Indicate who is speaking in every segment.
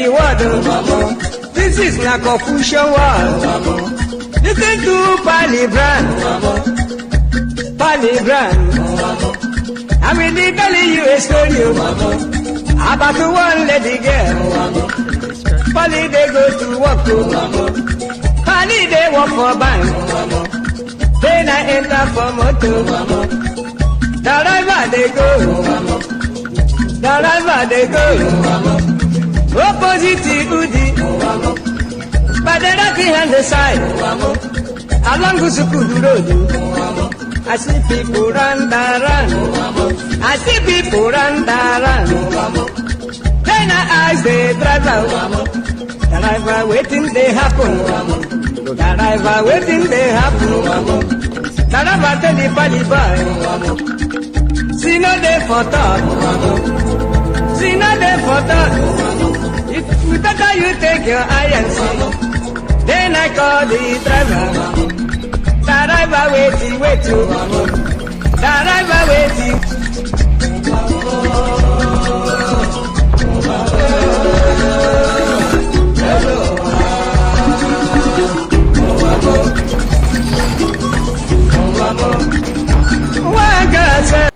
Speaker 1: the word. This is not Confucian word. Listen to Palibran. I'm really telling you a story about one lady girl. Pali they go to work. Pali they work for bank. Then I enter for motor. The driver they go. Opposite Udi. But the lucky hand the side. Along Gusukudu Road. I see people run. I see people run. Then I ask the driver waiting they happen. The driver waiting they happen. The driver tell the body boy, see no day for talk. See no day for talk. If you better you take your eye and see. Then I call the driver. The driver waiting. The driver waiting. One girl said,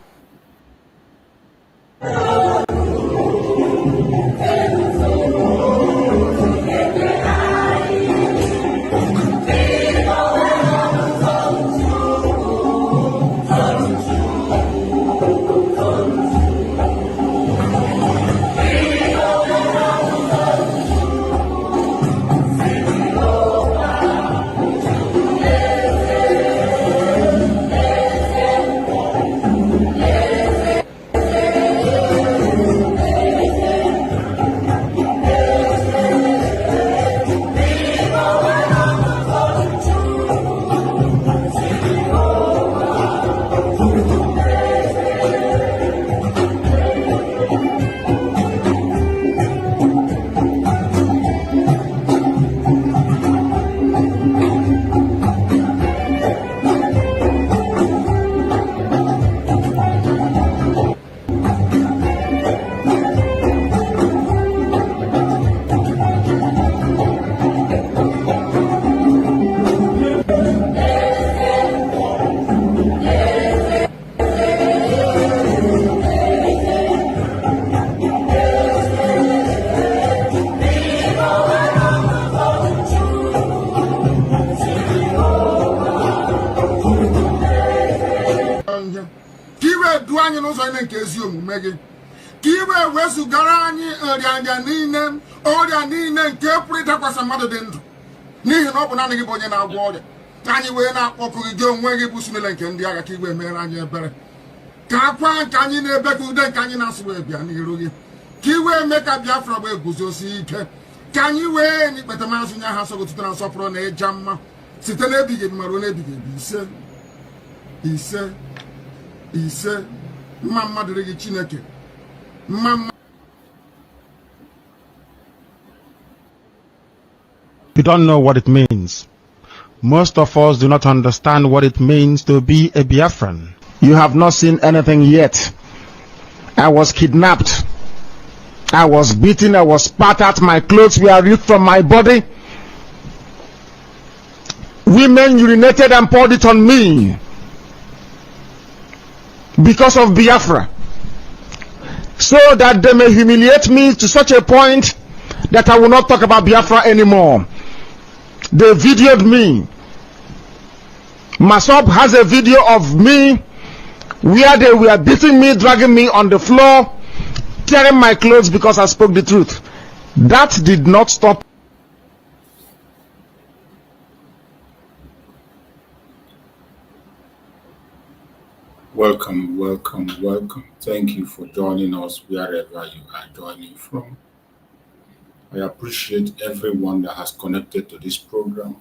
Speaker 2: Kiwe wesu garani orianja ninem oria ninem kepuri takwa samado dendo nihi no bu na ngi bonye na agwo oria anyi we na akpoku gi onwe gi busumele nke ndi aga kiwe mere anyi ebere ka akwa ka anyi na ebe ku de ka anyi na asu we bia ni rogi kiwe meka Biafra bụ eguzosi ike ka anyi we ni petamasu nya ha so go tutana sopro na ejamma site na ebige maro na ebige bi ise mama dirigi Chineke mama.
Speaker 3: You don't know what it means. Most of us do not understand what it means to be a Biafran. You have not seen anything yet. I was kidnapped. I was beaten. I was spat at. My clothes were ripped from my body. Women urinated and poured it on me because of Biafra, so that they may humiliate me to such a point that I will not talk about Biafra anymore. They videoed me. Masop has a video of me where they were beating me, dragging me on the floor, tearing my clothes because I spoke the truth. That did not stop.
Speaker 4: Welcome. Thank you for joining us wherever you are joining from. I appreciate everyone that has connected to this program.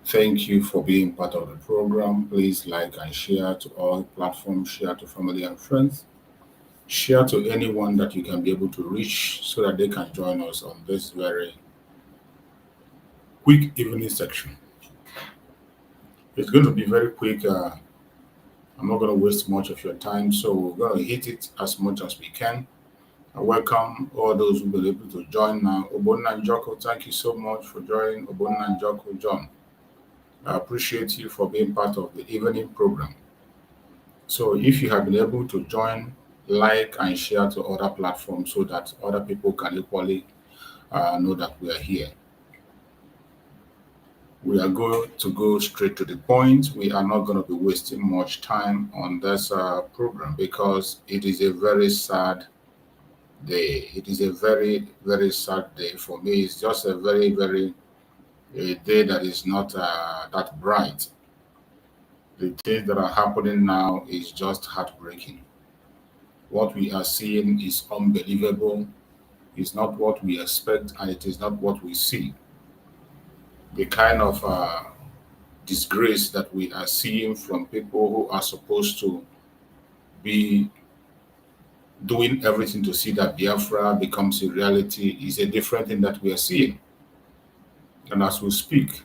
Speaker 4: Thank you for being part of the program. Please like and share to all platforms, share to family and friends, share to anyone that you can be able to reach so that they can join us on this very quick evening section. It's going to be very quick. I'm not going to waste much of your time, so we're going to hit it as much as we can. I welcome all those who will be able to join now. Obonna Njoko, thank you so much for joining. Obonna Njoko, John, I appreciate you for being part of the evening program. So if you have been able to join, like and share to other platforms so that other people can equally know that we are here. We are going to go straight to the point. We are not going to be wasting much time on this program because it is a very sad day. It is a very, very sad day for me. It's just a very, very a day that is not that bright. The things that are happening now is just heartbreaking. What we are seeing is unbelievable. It's not what we expect, and it is not what we see. The kind of disgrace that we are seeing from people who are supposed to be doing everything to see that Biafra becomes a reality is a different thing that we are seeing. And as we speak,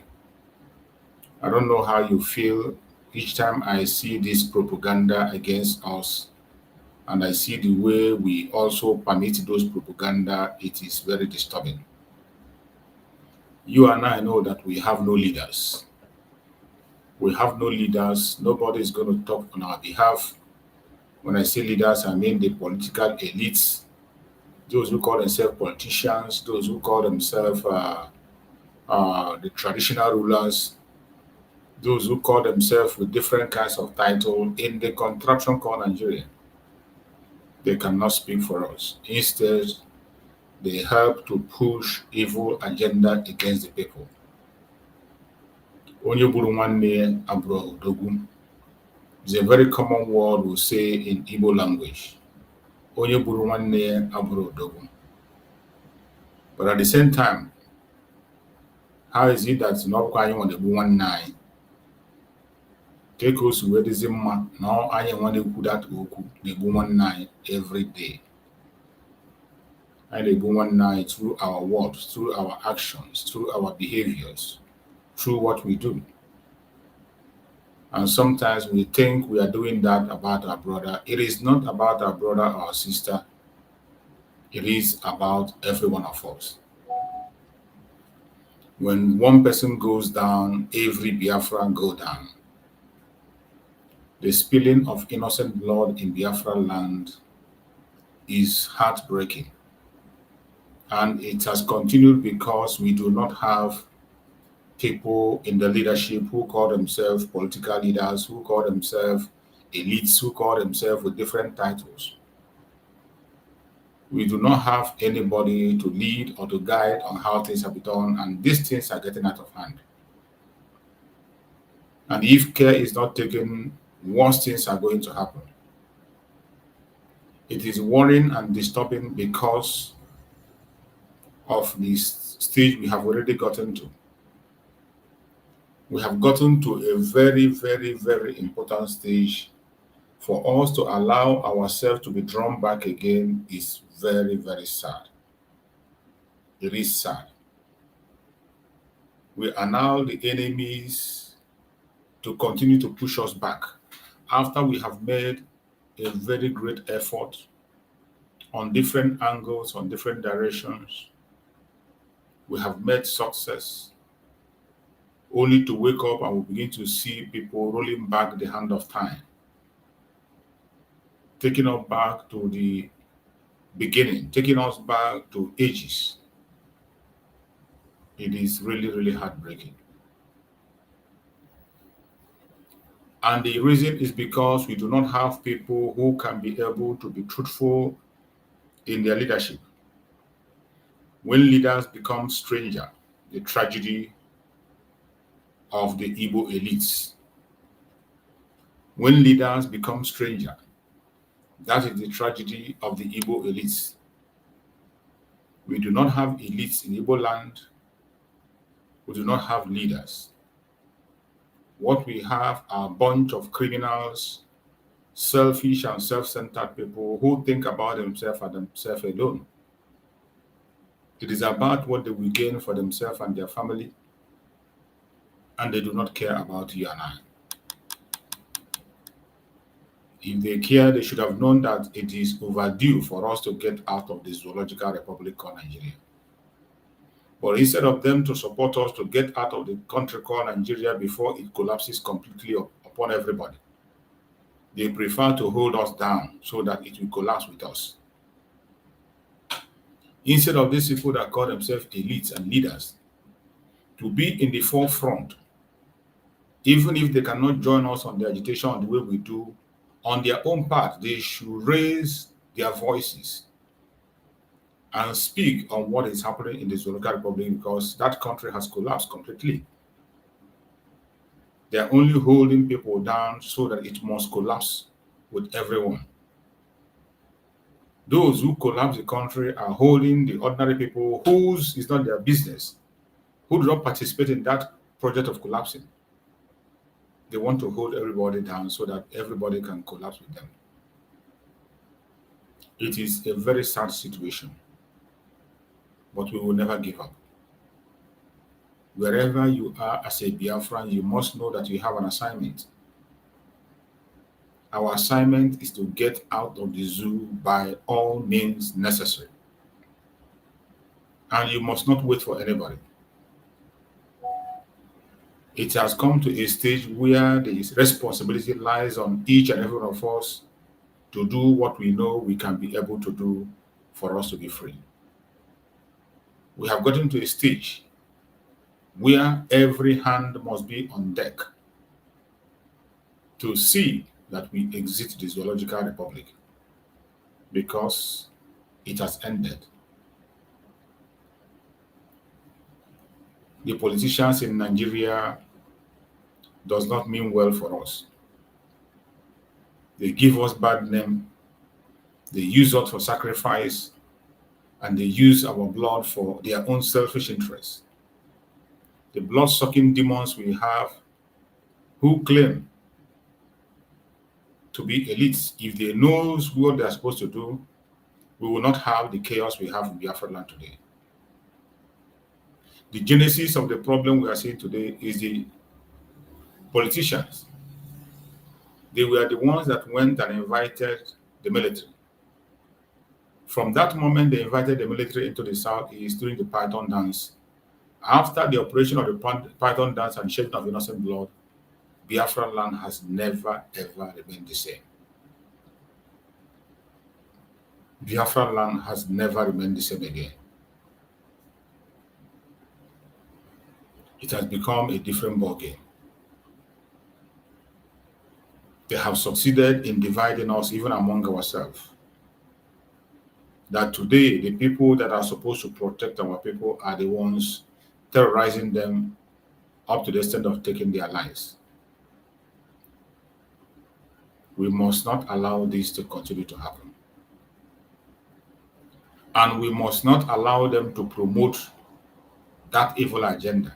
Speaker 4: I don't know how you feel each time I see this propaganda against us and I see the way we also permit those propaganda, it is very disturbing. You and I know that we have no leaders. We have no leaders. Nobody is going to talk on our behalf. When I say leaders, I mean the political elites, those who call themselves politicians, those who call themselves the traditional rulers, those who call themselves with different kinds of title in the contraption called Nigeria. They cannot speak for us. Instead, they help to push evil agenda against the people. Onye buru nwanne abro odogwu is a very common word we say in Igbo language. Onye buru nwanne abro odogwu. But at the same time, how is it that not anyị want to be one nine? Take us where this ma now I want to put that oku the one nine every day. And the one nine through our words, through our actions, through our behaviors, through what we do. And sometimes we think we are doing that about our brother. It is not about our brother or our sister. It is about every one of us. When one person goes down, every Biafran go down. The spilling of innocent blood in Biafra land is heartbreaking. And it has continued because we do not have people in the leadership who call themselves political leaders, who call themselves elites, who call themselves with different titles. We do not have anybody to lead or to guide on how things have been done, and these things are getting out of hand. And if care is not taken, worse things are going to happen. It is worrying and disturbing because of this stage we have already gotten to. We have gotten to a very, very, very important stage. For us to allow ourselves to be drawn back again is very, very sad. It is sad. We are now the enemies to continue to push us back after we have made a very great effort on different angles, on different directions. We have made success only to wake up and we begin to see people rolling back the hand of time, taking us back to the beginning, taking us back to ages. It is really, really heartbreaking. And the reason is because we do not have people who can be able to be truthful in their leadership. When leaders become stranger, the tragedy of the Igbo elites. When leaders become stranger, that is the tragedy of the Igbo elites. We do not have elites in Igbo land. We do not have leaders. What we have are a bunch of criminals, selfish and self-centered people who think about themselves and themselves alone. It is about what they will gain for themselves and their family, and they do not care about you and I. If they care, they should have known that it is overdue for us to get out of the zoological republic called Nigeria. But instead of them to support us to get out of the country called Nigeria before it collapses completely upon everybody, they prefer to hold us down so that it will collapse with us. Instead of these people that call themselves elites and leaders to be in the forefront, even if they cannot join us on the agitation the way we do, on their own part, they should raise their voices and speak on what is happening in the Zoological Republic, because that country has collapsed completely. They are only holding people down so that it must collapse with everyone. Those who collapse the country are holding the ordinary people whose is not their business, who do not participate in that project of collapsing. They want to hold everybody down so that everybody can collapse with them. It is a very sad situation, but we will never give up. Wherever you are as a Biafran, you must know that you have an assignment. Our assignment is to get out of the zoo by all means necessary. And you must not wait for anybody. It has come to a stage where the responsibility lies on each and every one of us to do what we know we can be able to do for us to be free. We have gotten to a stage where every hand must be on deck to see that we exit the Zoological Republic, because it has ended. The politicians in Nigeria does not mean well for us. They give us bad name, they use us for sacrifice, and they use our blood for their own selfish interests. The blood-sucking demons we have who claim to be elites, if they know what they are supposed to do, we will not have the chaos we have in Biafra land today. The genesis of the problem we are seeing today is the politicians. They were the ones that went and invited the military. From that moment, they invited the military into the southeast during the Python dance. After the operation of the Python dance and shedding of innocent blood, Biafra land has never ever remained the same. Biafra land has never remained the same again. It has become a different ballgame. They have succeeded in dividing us even among ourselves. That today, the people that are supposed to protect our people are the ones terrorizing them up to the extent of taking their lives. We must not allow this to continue to happen. And we must not allow them to promote that evil agenda.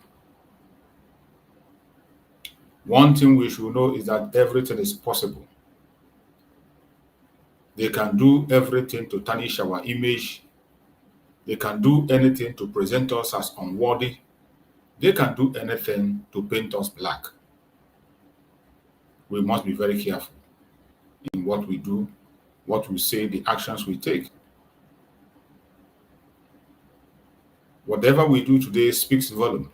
Speaker 4: One thing we should know is that everything is possible. They can do everything to tarnish our image. They can do anything to present us as unworthy. They can do anything to paint us black. We must be very careful in what we do, what we say, the actions we take. Whatever we do today speaks volume.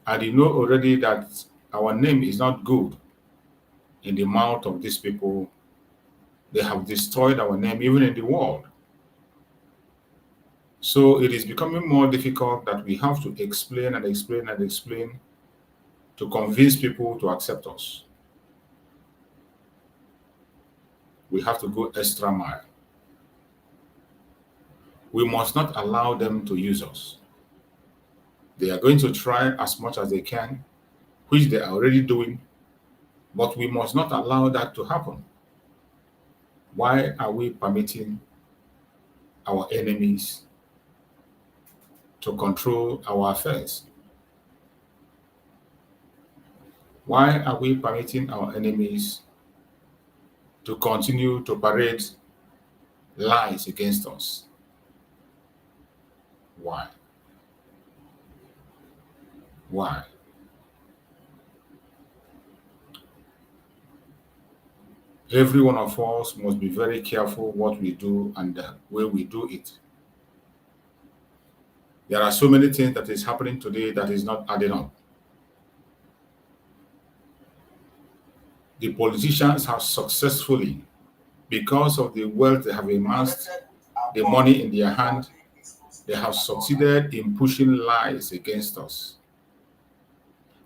Speaker 4: And you know already that our name is not good in the mouth of these people. They have destroyed our name even in the world. So it is becoming more difficult that we have to explain and explain and explain to convince people to accept us. We have to go extra mile. We must not allow them to use us. They are going to try as much as they can, which they are already doing, but we must not allow that to happen. Why are we permitting our enemies to control our affairs? Why are we permitting our enemies to continue to parade lies against us? Why? Why? Every one of us must be very careful what we do and the way we do it. There are so many things that is happening today that is not adding up. The politicians have successfully, because of the wealth they have amassed, the money in their hand, they have succeeded in pushing lies against us.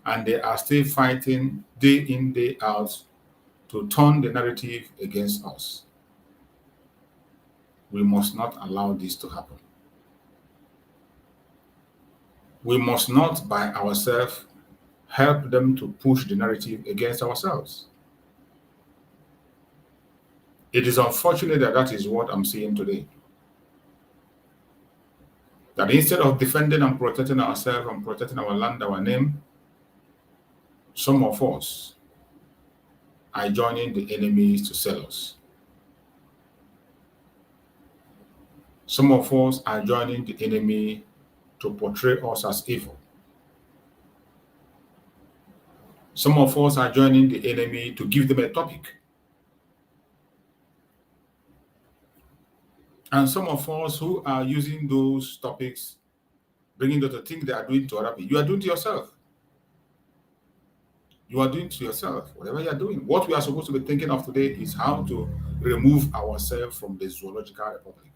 Speaker 4: And they are still fighting day in, day out to turn the narrative against us. We must not allow this to happen. We must not, by ourselves, help them to push the narrative against ourselves. It is unfortunate that that is what I'm seeing today. That instead of defending and protecting ourselves and protecting our land, our name, some of us are joining the enemies to sell us. Some of us are joining the enemy to portray us as evil. Some of us are joining the enemy to give them a topic. And some of us who are using those topics, bringing them to think they are doing to other people, you are doing to yourself. You are doing to yourself, whatever you are doing. What we are supposed to be thinking of today is how to remove ourselves from the zoological republic.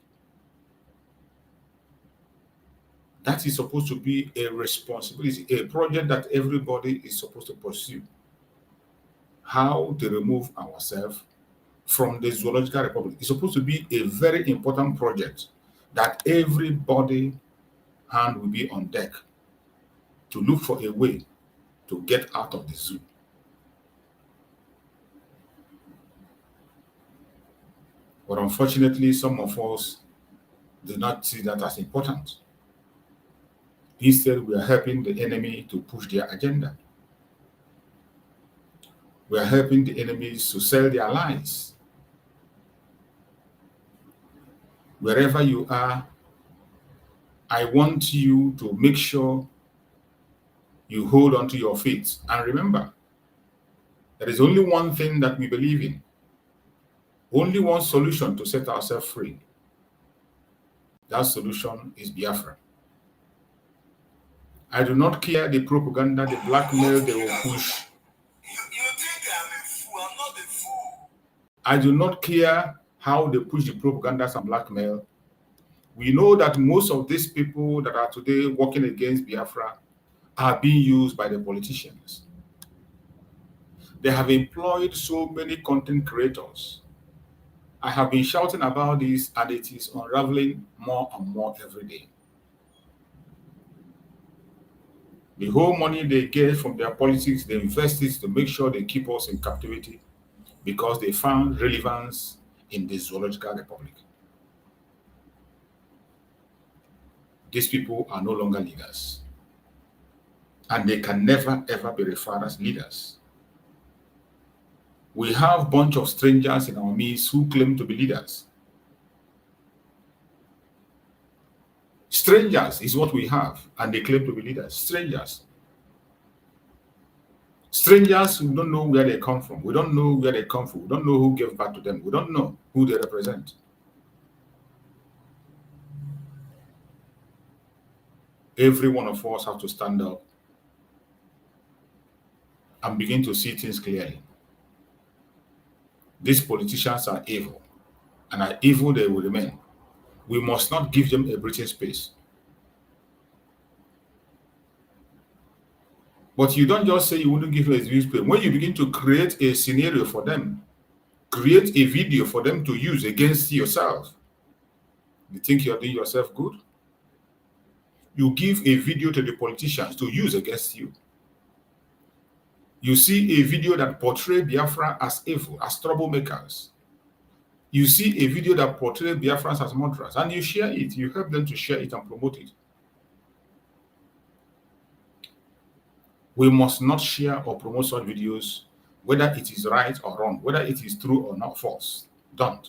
Speaker 4: That is supposed to be a responsibility, a project that everybody is supposed to pursue. How to remove ourselves from the zoological republic. It's supposed to be a very important project that everybody hand will be on deck to look for a way to get out of the zoo. But unfortunately, some of us do not see that as important. Instead, we are helping the enemy to push their agenda. We are helping the enemies to sell their lies. Wherever you are, I want you to make sure you hold on to your faith. And remember, there is only one thing that we believe in. Only one solution to set ourselves free. That solution is Biafra. I do not care the propaganda, the blackmail they will push.
Speaker 5: You think I'm a fool? I'm not a fool.
Speaker 4: I do not care how they push the propaganda and blackmail. We know that most of these people that are today working against Biafra are being used by the politicians. They have employed so many content creators. I have been shouting about this, and it is unraveling more and more every day. The whole money they get from their politics, they invest it to make sure they keep us in captivity because they found relevance in the zoological republic. These people are no longer leaders, and they can never ever be referred as leaders. We have a bunch of strangers in our midst who claim to be leaders. Strangers is what we have, and they claim to be leaders. Strangers. Strangers who don't know where they come from. We don't know where they come from. We don't know who gave birth to them. We don't know who they represent. Every one of us have to stand up and begin to see things clearly. These politicians are evil, and are evil they will remain. We must not give them a breathing space. But you don't just say you wouldn't give them a breathing space. When you begin to create a scenario for them, create a video for them to use against yourself, you think you're doing yourself good? You give a video to the politicians to use against you. You see a video that portrays Biafra as evil, as troublemakers. You see a video that portrays Biafrans as murderers, and you share it. You help them to share it and promote it. We must not share or promote such videos, whether it is right or wrong, whether it is true or not false. Don't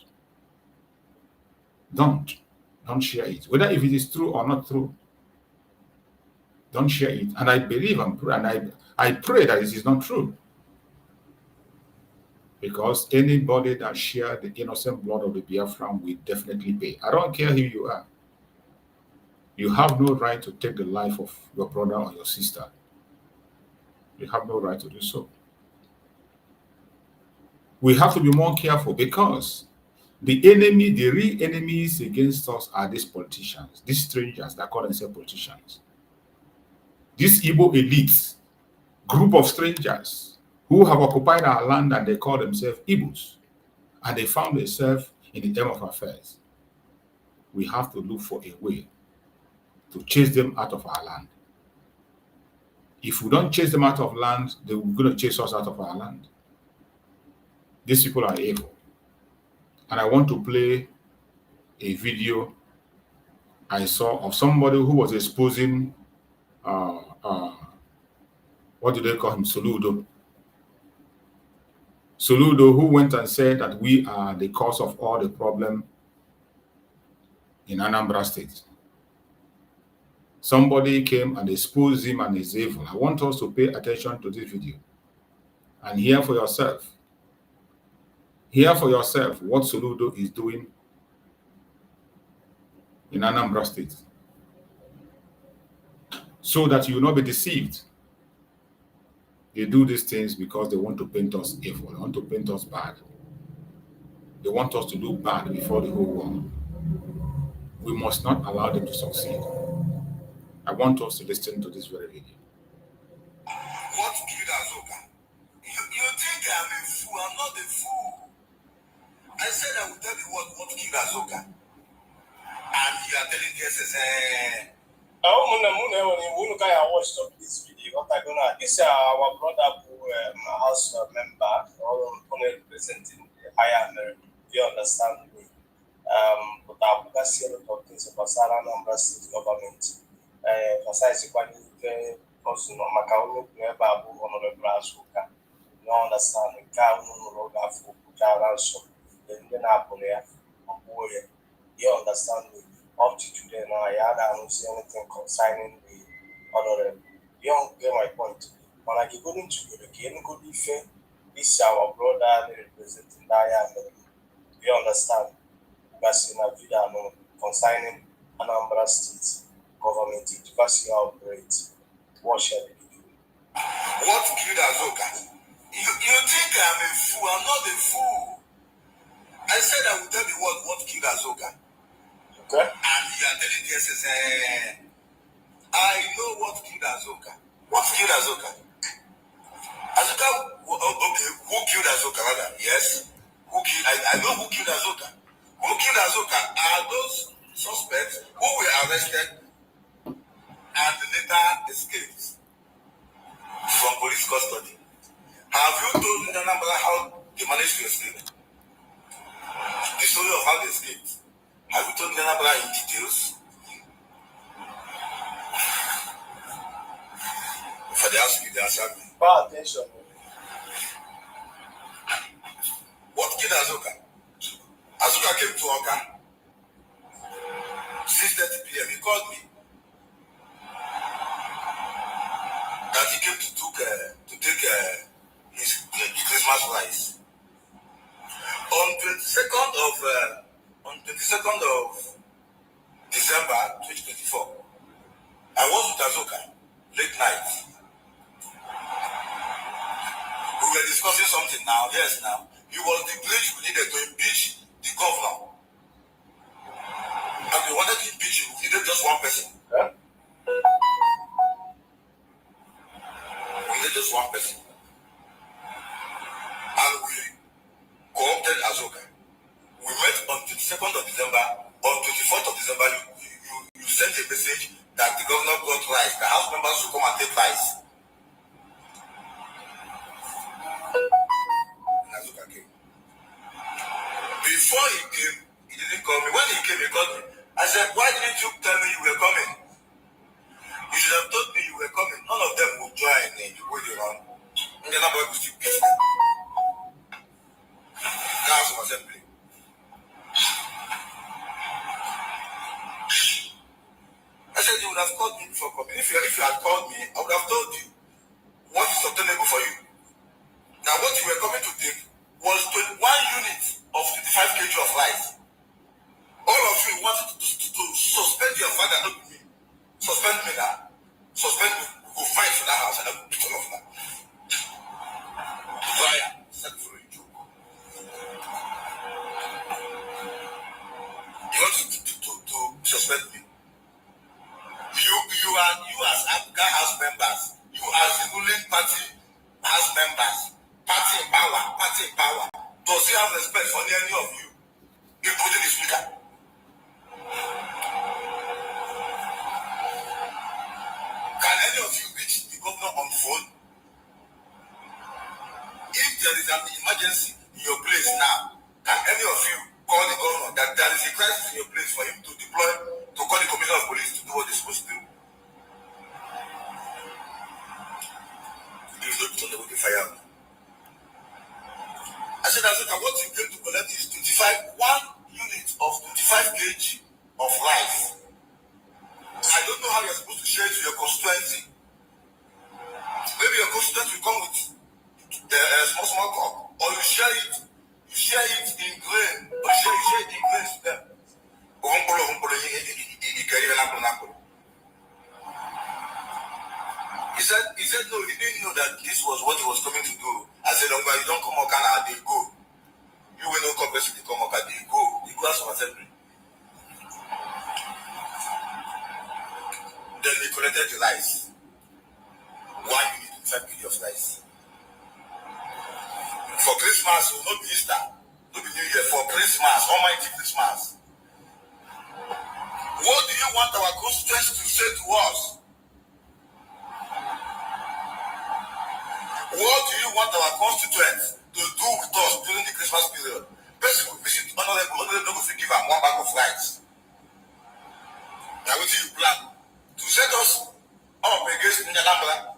Speaker 4: share it. Whether if it is true or not true, don't share it. And I believe and I pray that it is not true. Because anybody that shared the innocent blood of the Biafran will definitely pay. I don't care who you are. You have no right to take the life of your brother or your sister. You have no right to do so. We have to be more careful because the enemy, the real enemies against us are these politicians, these strangers that call themselves politicians. These Igbo elites, group of strangers who have occupied our land and they call themselves Igbos, and they found themselves in the aim of affairs. We have to look for a way to chase them out of our land. If we don't chase them out of land, they're going to chase us out of our land. These people are evil. And I want to play a video I saw of somebody who was exposing, what do they call him? Soludo. Soludo, who went and said that we are the cause of all the problem in Anambra State. Somebody came and exposed him and his evil. I want us to pay attention to this video and hear for yourself. Hear for yourself what Soludo is doing in Anambra State, so that you will not be deceived. They do these things because they want to paint us evil. They want to paint us bad. They want us to do bad before the whole world. We must not allow them to succeed. I want us to listen to this very video.
Speaker 5: What killed Azoka? You think I'm a fool? I'm not a fool. I said I would tell you what killed Azoka. And you are telling us,
Speaker 6: I watched this video. What I'm gonna is our brother who house member or representing the higher American. You understand me? But I'm gonna say a lot of things about Anambra State government. Besides, also no Macau, never honorable Azuka. No understanding. Can't no longer for Jaraso. Then Apollea, you understand me? Up to today now, I don't see anything concerning the honorable. You don't get my point. When I go into the game, good if this our brother representing Diana. You understand? That's in a video concerning Anambra State government because you operate. What shall we do?
Speaker 5: What killed Azoka? You think I'm a fool? I'm not a fool. I said I would tell you what killed Azoka.
Speaker 6: Okay.
Speaker 5: And you are telling us, I know what killed Azoka. What killed Azoka? Azoka, okay, who killed Azoka rather? Yes. Who killed? I know who killed Azoka. Who killed Azoka are those suspects who were arrested and later escaped from police custody. Have you told me how they managed to escape? The story of how they escaped. Have you told me in details? If I ask you, they answer me.
Speaker 6: Pay attention.
Speaker 5: What killed Azoka? Azoka came to Oka. 6:30 p.m. He called me. That he came to take his Christmas rice. On 22nd of December 2024, I was with Azoka late night. We were discussing something now. Yes, now. It was the bridge we needed to impeach the governor. And we wanted to impeach him. We needed just one person.
Speaker 6: Huh?
Speaker 5: We needed just one person. And we co-opted Azoka. We met on 22nd of December. On 24th of December, you sent a message that the governor got rice. The house members should come and take rice. And Azoka came. Before he came, he didn't call me. When he came, he called me. I said, why didn't you tell me you were coming? You should have told me you were coming. None of them would join in the way they run. And then nobody would still beat them. House of Assembly. I said you would have called me before coming. If you had called me, I would have told you what is obtainable for you. Now what you were coming to take was 21 units of 25 kg of rice. All of you wanted to suspend your father, not me. Suspend me now. Suspend me. Go fight for that house and I will beat all of that. Liar. Set for a joke. You want to suspend me? You as African House members, you as the ruling party House members, party in power. Does he have respect for any of you, including the speaker? Can any of you reach the governor on the phone? If there is an emergency in your place now, can any of you call the governor that there is a crisis in your place for him to deploy, to call the commissioner of police to do what they're supposed to do? You don't turn the fire. I said, what you came to collect is 1 unit of 25 kg of rice. I don't know how you're supposed to share it to your constituency. Maybe your constituency will come with small cup, or you share it in grain, or you share it in grain to them. He said no, he didn't know that this was what he was coming to do. I said, you don't come out, they go. You will not come, they come out, they go. They go as from assembly. Then they collected the rice. 1 unit, 5 kg of rice. For Christmas, it will not be Easter, not be New Year. For Christmas, Almighty Christmas. What do you want our constituents to say to us? What do you want our constituents to do with us during the Christmas period? Person will visit honorable, don't go give them 1 bag of rice. Now, what do you plan? To set us up against Nyanambra.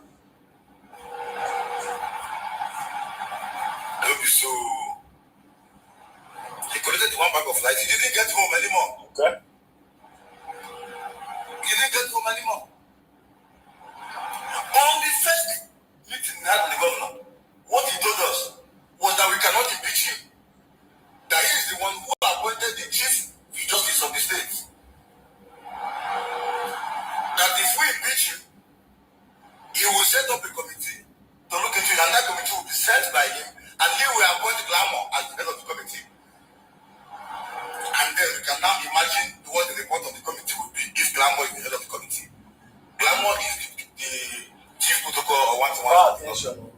Speaker 5: Don't be so. He collected the 1 bag of rice. He didn't get home anymore. Okay. He didn't get home anymore. On the first meeting we had with the governor, what he told us was that we cannot impeach him. That he is the one who appointed the chief justice of the state. That if we impeach him, he will set up a committee to look into it, and that committee will be sent by him, and he will appoint Glamour as the head of the committee. And then we can now imagine what the report of the committee would be if Glamour is the head of the committee. Glamour is the chief protocol or one-to-one.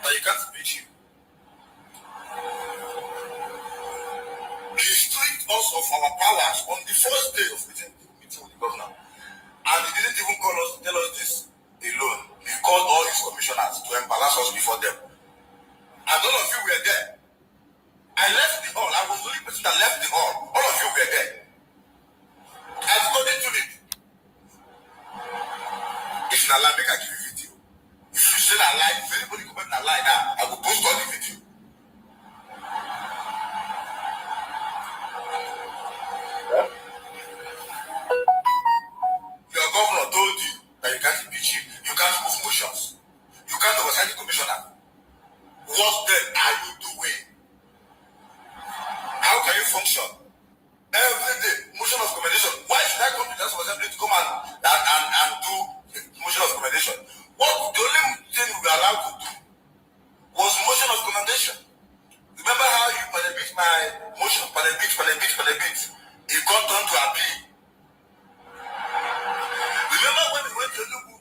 Speaker 5: But you can't impeach him. He stripped us of our powers on the first day of meeting with the governor. And he didn't even call us to tell us this alone. He called all his commissioners to embarrass us before them. And all of you were there. I left the hall. I was the only person that left the hall. All of you were there. I got into it. If you're not lie, make I give you video. If you say that lie, if anybody comment that lie now, I will post all the video. Your governor told you that you can't impeach him, you can't move motions, you can't oversee the commissioner. What then are you doing? How can you function? Every day, motion of commendation. Why should I come to the House of Assembly to come and do motion of commendation? What the only thing we were allowed to do was motion of commendation. Remember how you beat my motion, beat. It got turned to appeal. Remember when we went to Lugu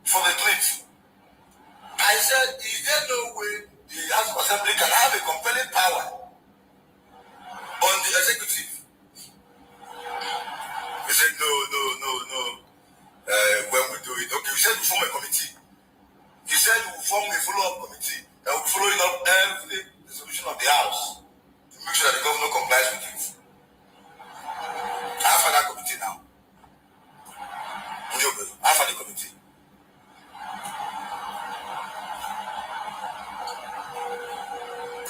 Speaker 5: for the tweet? I said, is there no way the House of Assembly can have a compelling power on the executive? He said, no. When we do it, okay, we said we form a committee. He said we will form a follow-up committee and we'll be following up every resolution of the House to make sure that the governor complies with it. I have that committee now. I have the committee.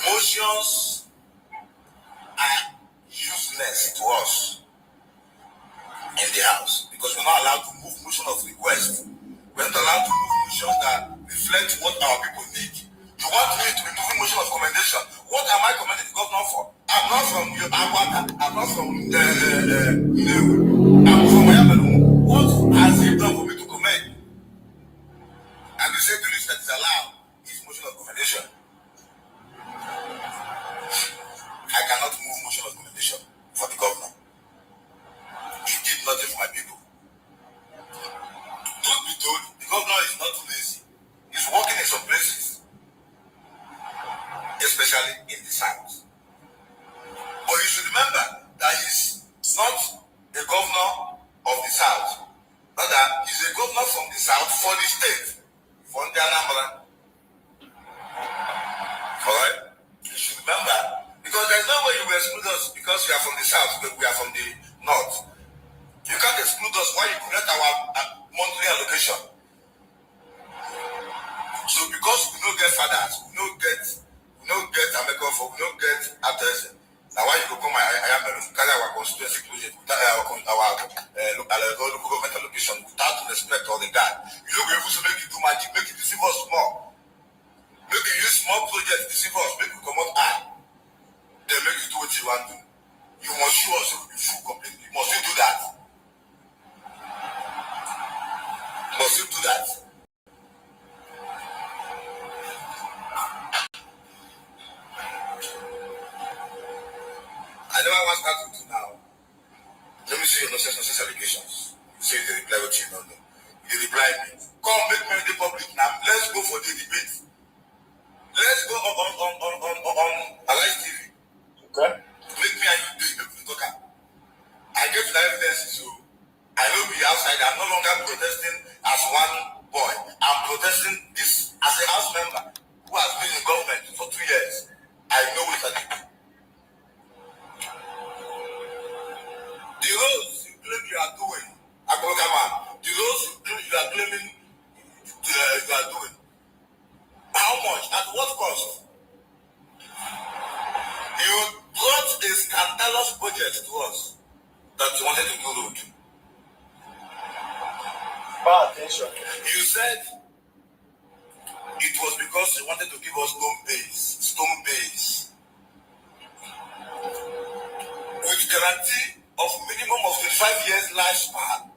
Speaker 5: Motions are useless to us in the House because we're not allowed to move motion of request. We're not allowed to move motions that reflect what our people need. You want me to be moving motion of commendation? What am I commending the governor for? I'm not from Aguada. I'm not from I'm from Yamelu. What has he done for me to commend? And they say the list that is allowed is motion of commendation. I cannot move motion of commendation for the governor. He did nothing for my people. Truth be told, the governor is not lazy. He's working in some places, especially in the south. But you should remember that he's not a governor of the south. Rather, he's a governor from the south for the state, from the Anambra. Alright? You should remember, because there's no way you will exclude us because we are from the south, but we are from the north. You can't exclude us while you collect our monthly allocation. So because we don't get fathers, we don't get American folk, we don't get actors. Now why you go come I am carry our constituency project without our local government allocation without respect all the God. You don't be able to make it do magic, make it deceive us more. Make you use small projects, deceive us, make you come out high. Then make you do what you want to do. You must show us you will be full completely. Must you do that? Must you do that? I never want that to do now. Let me see your nonsense allegations. You say they reply what you don't know. You reply me. Come make me the public now. Let's go for the debate. Let's go on Alive TV.
Speaker 6: Okay.
Speaker 5: Make me and you do it. Talk. I get the evidence, so I will be outside. I'm no longer protesting as one boy. I'm protesting this as a house member who has been in government for 2 years. I know what I do. The roads you claim you are doing, the roads you are claiming you are doing. How much? At what cost? You brought a scandalous budget to us that you wanted to do road.
Speaker 6: Pay attention.
Speaker 5: You said it was because you wanted to give us stone base, with guarantee of minimum of 25 years lifespan.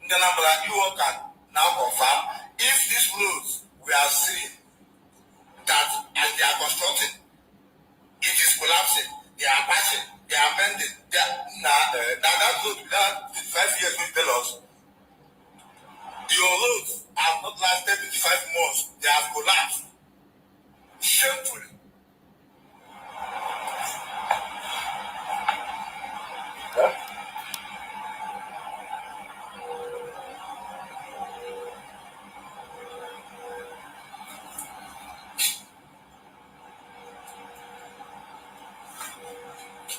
Speaker 5: Then you can now confirm if these roads we are seeing that as they are constructing, it is collapsing, they are passing, they are bending, they are that road without 25 years will tell us your roads have not lasted 25 months, they have collapsed. Shamefully.
Speaker 6: Yeah.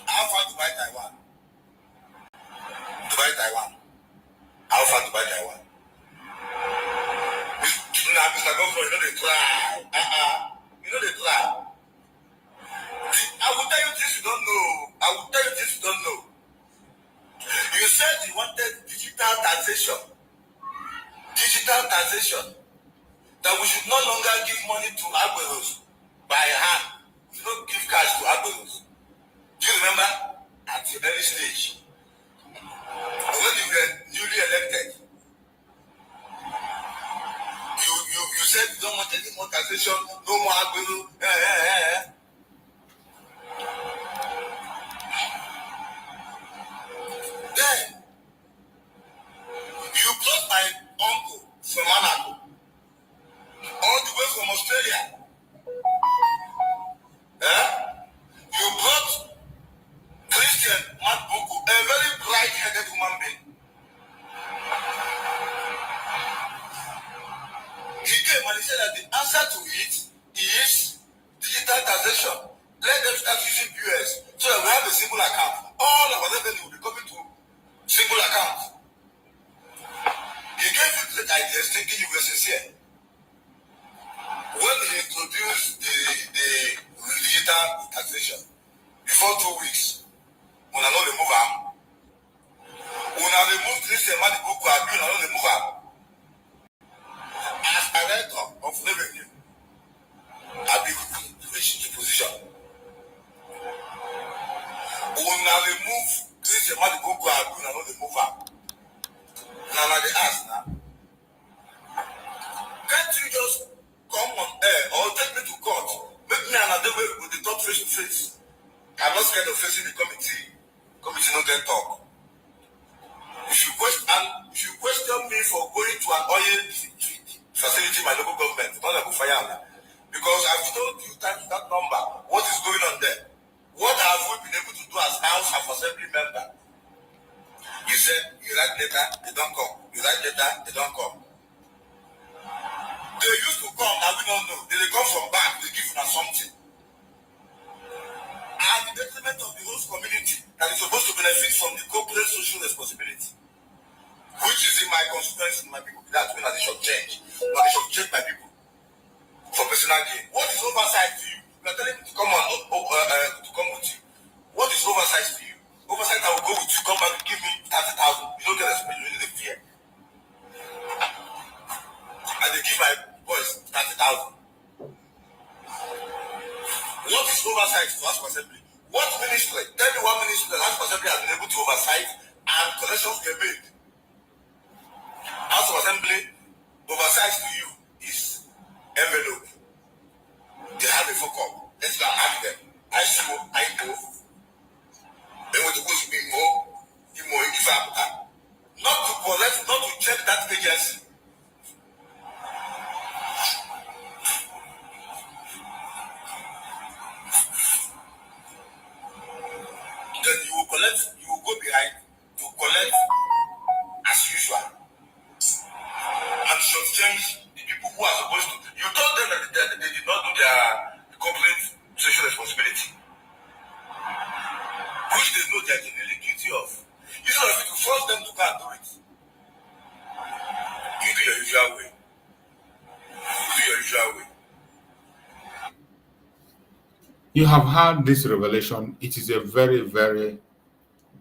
Speaker 5: How far to buy Taiwan? Dubai, Taiwan. How far to buy Taiwan? Now, Mr. Governor, you know they try. You know they try. I will tell you this you don't know. You said you wanted digital taxation. That we should no longer give money to Agberos by hand. We don't give cash to Agberos. Do you remember? At the early stage, when you were newly elected, you said you don't want any more taxation, no more Agbero. Then you brought my uncle from Monaco, all the way from Australia. You brought Christian Matbuku, a very bright-headed human being. He came and he said that the answer to it is digital taxation. Let them start using POS so that we have a single account. All of our revenue will be coming to single account. He gave you great ideas thinking you were sincere. When he introduced the digital taxation, before 2 weeks, when I know they move am, when I remove Christian Matbuku, I know they move am. As director of revenue, I be reach the position. When now they move, this is a man go and do, and not they move up. Now they ask now, can't you just come on air or take me to court? Make me another way with the top face to face. I'm not scared of facing the committee. Committee no get talk. If you question me for going to an oil facility, my local government, not like fire, because I've told you times that number, what is going on there? What have we been able to do as House of Assembly member? You said, you write letter, they don't come. You write letter, they don't come. They used to come, now we don't know. They come from back, they give us something. And the detriment of the whole community that is supposed to benefit from the corporate social responsibility, which is in my constituency, my people, that's when they should change. But they should change my people for personal gain. What is oversight to you? You are telling me to come on, to come with you. What is oversight to you? Oversight, I will go with you, come back and give me 30,000. You don't get respect, you need a fear. And they give my boys 30,000. What is oversight to House of Assembly? What ministry? Tell me one ministry that House of Assembly has been able to oversight and collections get made. House of Assembly oversight to you is envelope. They have a focus. Let's go and ask them. I show, I go. They want to go to be more, not to collect, not to check that agency. Then you will collect, you will go behind to collect as usual. And should change the people who are supposed to. You told them that they did not do their corporate social responsibility, which they know they are genuinely guilty of. Instead of it to force them to go and do it, you do your usual way. You do your usual way.
Speaker 4: You have had this revelation. It is a very, very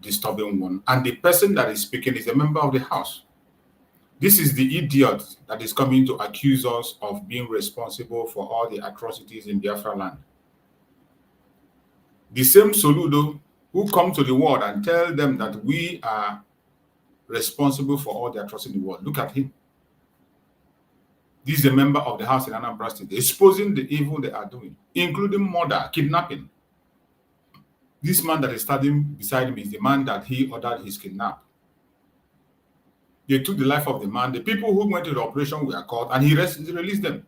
Speaker 4: disturbing one. And the person that is speaking is a member of the House. This is the idiot that is coming to accuse us of being responsible for all the atrocities in Biafra land. The same Soludo who come to the world and tell them that we are responsible for all the atrocities in the world. Look at him. This is a member of the House in Anambra State, exposing the evil they are doing, including murder, kidnapping. This man that is standing beside him is the man that he ordered his kidnap. They took the life of the man. The people who went to the operation were caught, and he released them.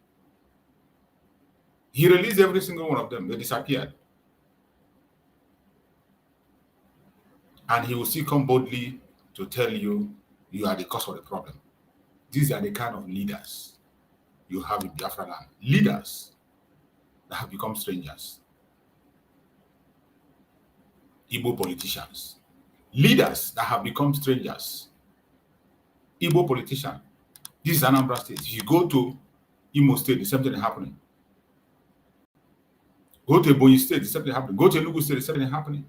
Speaker 4: He released every single one of them. They disappeared. And he will still come boldly to tell you, you are the cause of the problem. These are the kind of leaders you have in Biafra land. Leaders that have become strangers. Igbo politicians. Leaders that have become strangers. Igbo politician. This is Anambra State. If you go to Imo State, the same thing is happening. Go to Ebonyi State, the same thing is happening. Go to Enugu State, the same thing is happening.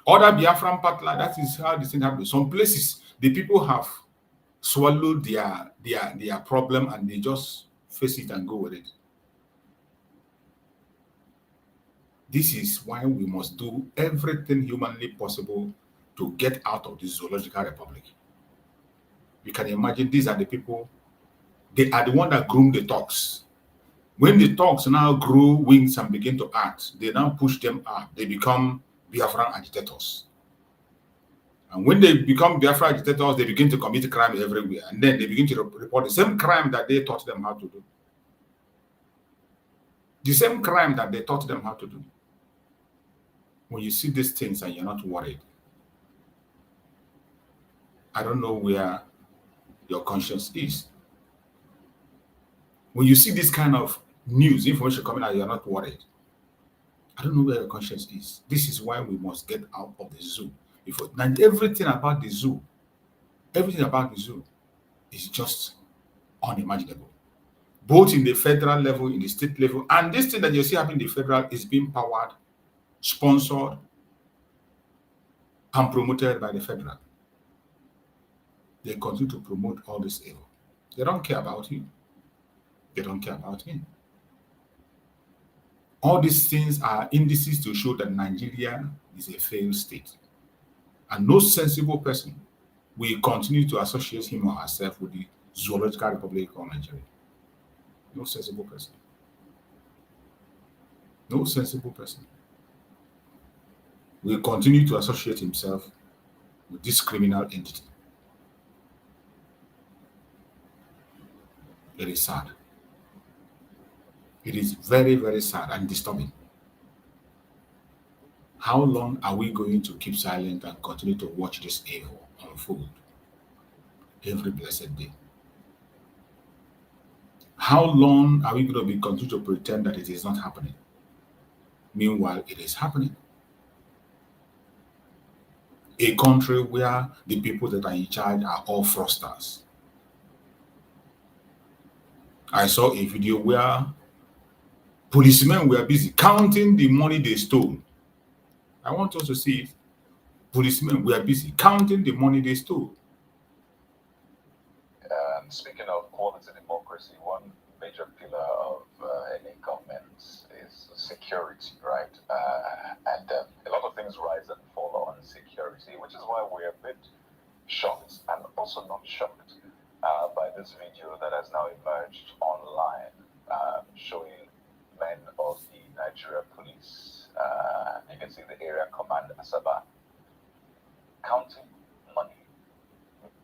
Speaker 4: Other Biafran part, that is how this thing happens. Some places, the people have swallowed their problem and they just face it and go with it. This is why we must do everything humanly possible to get out of this zoological republic. You can imagine these are the people, they are the one that groom the dogs. When the dogs now grow wings and begin to act, they now push them out. They become Biafran agitators. And when they become Biafra agitators, they begin to commit crime everywhere. And then they begin to report the same crime that they taught them how to do. The same crime that they taught them how to do. When you see these things and you're not worried, I don't know where your conscience is. When you see this kind of news, information coming out, you're not worried. I don't know where your conscience is. This is why we must get out of the zoo. And everything about the zoo is just unimaginable. Both in the federal level, in the state level, and this thing that you see happening in the federal is being powered, sponsored, and promoted by the federal. They continue to promote all this evil. They don't care about you. They don't care about me. All these things are indices to show that Nigeria is a failed state. And no sensible person will continue to associate him or herself with the Zoological Republic of Nigeria. No sensible person. No sensible person will continue to associate himself with this criminal entity. It is sad. It is very, very sad and disturbing. How long are we going to keep silent and continue to watch this evil unfold every blessed day? How long are we going to continue to pretend that it is not happening? Meanwhile, it is happening. A country where the people that are in charge are all fraudsters. I saw a video where policemen were busy counting the money they stole. I want us to see it. Policemen were busy counting the money they stole.
Speaker 7: Speaking of quality democracy, one major pillar of any government is security, right? And a lot of things rise and fall on security, which is why we're a bit shocked and also not shocked by this video that has now emerged online showing men of the Nigeria police. You can see the area command Asaba counting money.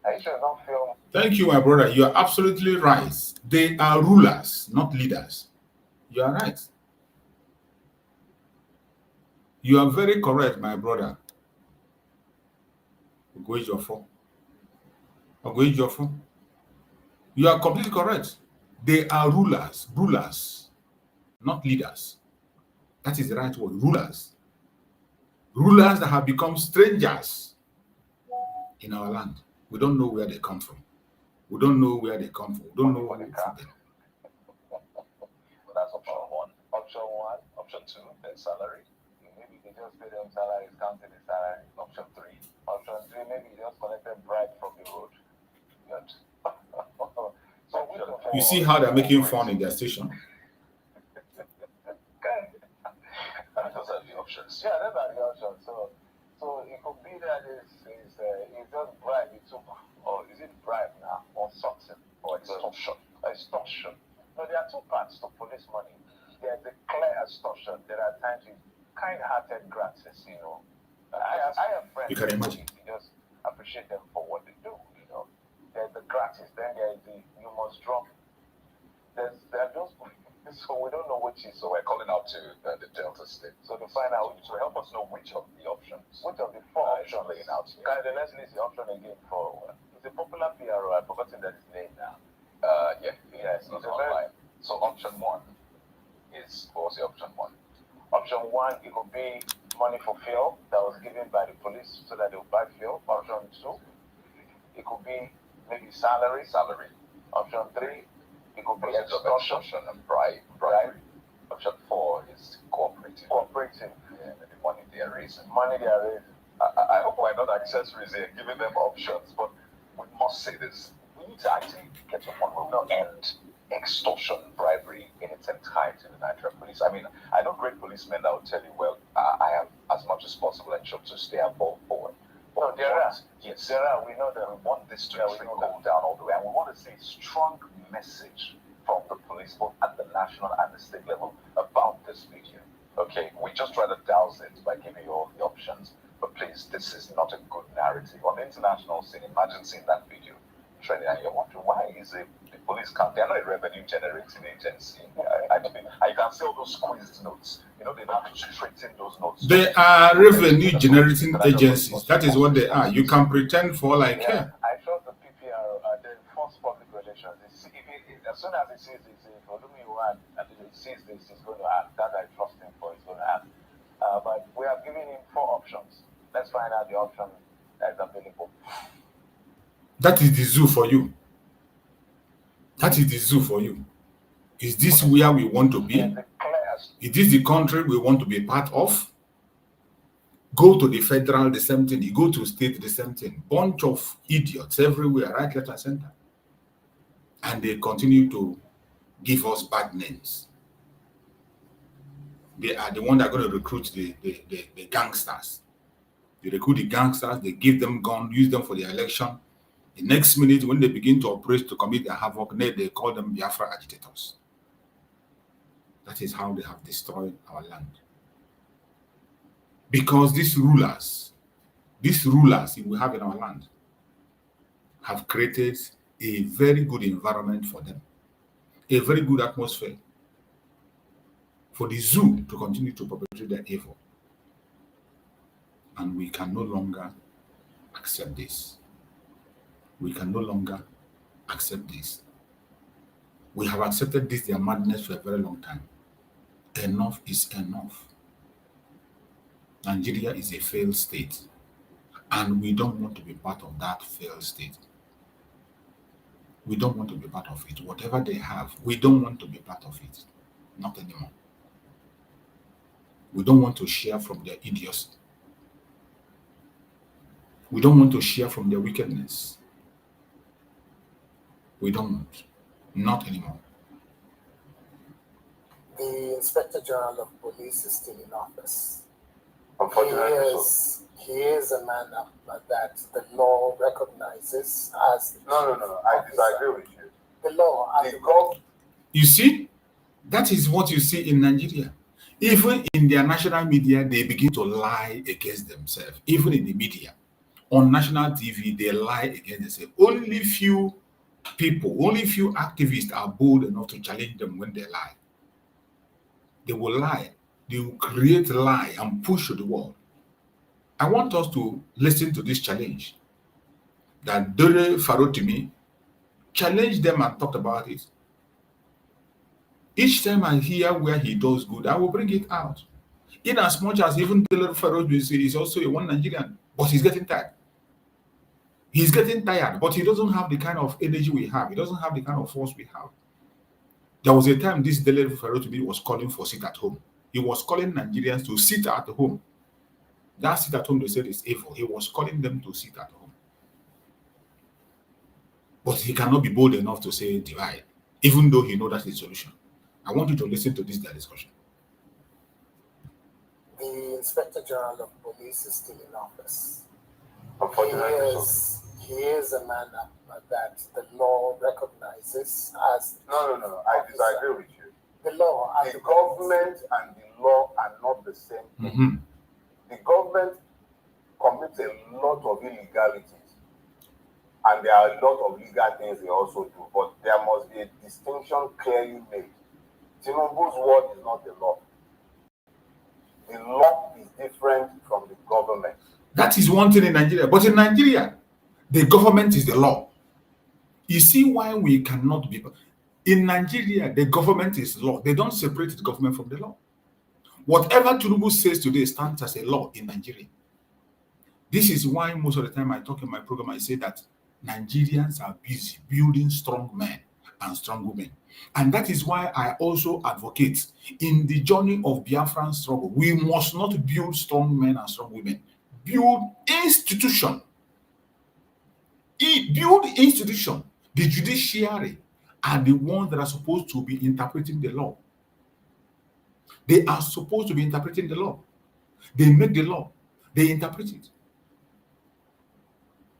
Speaker 7: I should not feel.
Speaker 4: Thank you, my brother. You are absolutely right. They are rulers, not leaders. You are right. You are very correct, my brother. You are completely correct. They are rulers, not leaders. That is the right word, rulers. Rulers that have become strangers in our land. We don't know where they come from. We don't know where they come from. We don't know what they come from.
Speaker 7: That's option one. Option two, their salary. Maybe they just pay them salaries, counting the salary. Option three, maybe they just collected bribe from the road. So
Speaker 4: you see how they're making fun in their station?
Speaker 7: Those are the options. Yeah, those are the options. So it could be that it's just bribe he took, or is it bribe now, or something, or extortion? Extortion. No, there are two parts to police money. There's the clear extortion. There are times with kind-hearted gratis, you know. I have friends.
Speaker 4: You can imagine.
Speaker 7: You just appreciate them for what they do, you know. There's the gratis. Then there is the you must drop. There are those. So we don't know which is.
Speaker 8: So we're calling out to the Delta State.
Speaker 7: So to find out,
Speaker 8: to help us know which of the options.
Speaker 7: Which of the four options
Speaker 8: laying out here.
Speaker 7: Let's list the option again for. It's a popular PRO. I've forgotten that his name now.
Speaker 8: Yes, it's online. So option one is, what was the option one?
Speaker 7: Option one, it could be money for fuel that was given by the police so that they would buy fuel. Option two, it could be maybe salary. Option three, it could be extortion
Speaker 8: and bribery. Option four is cooperative.
Speaker 7: Yeah,
Speaker 8: the money they are raising.
Speaker 7: I
Speaker 8: hope we're not accessories here, giving them options, but we must say this. We need to actually get to a point where we don't end extortion, bribery in its entirety in the Nigerian police. I mean, I know great policemen that will tell you, well, I have as much as possible ensured to stay above board.
Speaker 7: No, there are.
Speaker 8: Yes,
Speaker 7: there are. We know that.
Speaker 8: We want this to trickle down all the way, and we want to see a strong message from the police, both at the national and the state level, about this video. Okay, we just try to douse it by giving you all the options, but please, this is not a good narrative. On the international scene, imagine seeing that video trending, and you're wondering why is it the police can't? They're not a revenue generating agency. I mean, I can see all those squeezed notes. You know, they have to straighten those notes.
Speaker 4: They are revenue generating agencies. That is what they are. You can pretend for like
Speaker 7: yeah. I trust the PPR, the force public relations. As soon as he sees this, if Olumi and he sees this, he's going to act. That I trust him for, he's going to act. But we have given him 4 options. Let's find out the option that is available.
Speaker 4: That is the zoo for you. That is the zoo for you. Is this where we want to be? Is this the country we want to be part of? Go to the federal, the same thing. You go to state, the same thing. Bunch of idiots everywhere, right, left, and center. And they continue to give us bad names. They are the one that are going to recruit the gangsters. They recruit the gangsters, they give them guns, use them for the election. The next minute, when they begin to operate to commit their havoc, they call them Biafra agitators. That is how they have destroyed our land. Because these rulers we have in our land, have created a very good environment for them, a very good atmosphere for the zoo to continue to perpetrate their evil. And we can no longer accept this. We can no longer accept this. We have accepted this, their madness, for a very long time. Enough is enough. Nigeria is a failed state, and we don't want to be part of that failed state. We don't want to be part of it. Whatever they have, we don't want to be part of it. Not anymore. We don't want to share from their idiocy. We don't want to share from their wickedness. We don't want. Not anymore.
Speaker 9: The Inspector General of Police is still in office.
Speaker 8: Unfortunately,
Speaker 9: he is a man that the law recognizes as...
Speaker 8: No. I disagree with you.
Speaker 9: The law...
Speaker 4: You see, that is what you see in Nigeria. Even in their national media, they begin to lie against themselves. Even in the media. On national TV, they lie against themselves. Only few people, only few activists are bold enough to challenge them when they lie. They will lie. They will create a lie and push to the wall. I want us to listen to this challenge that Dore Farotimi challenged them and talked about it. Each time I hear where he does good, I will bring it out. In as much as even Dore Farotimi is also a one Nigerian, but he's getting tired. He's getting tired, but he doesn't have the kind of energy we have. He doesn't have the kind of force we have. There was a time this Dele Farotimi was calling for sit at home. He was calling Nigerians to sit at home. That sit at home, they said, is evil. He was calling them to sit at home. But he cannot be bold enough to say divide, even though he knows that's the solution. I want you to listen to this discussion.
Speaker 9: The Inspector General of Police is still in office.
Speaker 8: Unfortunately,
Speaker 9: he is a man that the law recognizes as...
Speaker 8: No. I disagree with you.
Speaker 9: The law...
Speaker 8: The government and the law are not the same thing. The government commits a lot of illegalities, and there are a lot of legal things they also do, but there must be a distinction clearly made. Tinubu's word is not the law. The law is different from the government.
Speaker 4: That is one thing in Nigeria. But in Nigeria, the government is the law. You see why we cannot be... In Nigeria, the government is law. They don't separate the government from the law. Whatever Tinubu says today stands as a law in Nigeria. This is why most of the time I talk in my program, I say that Nigerians are busy building strong men and strong women. And that is why I also advocate in the journey of Biafran struggle, we must not build strong men and strong women. Build institution. Build institution. The judiciary are the ones that are supposed to be interpreting the law. They are supposed to be interpreting the law. They make the law. They interpret it.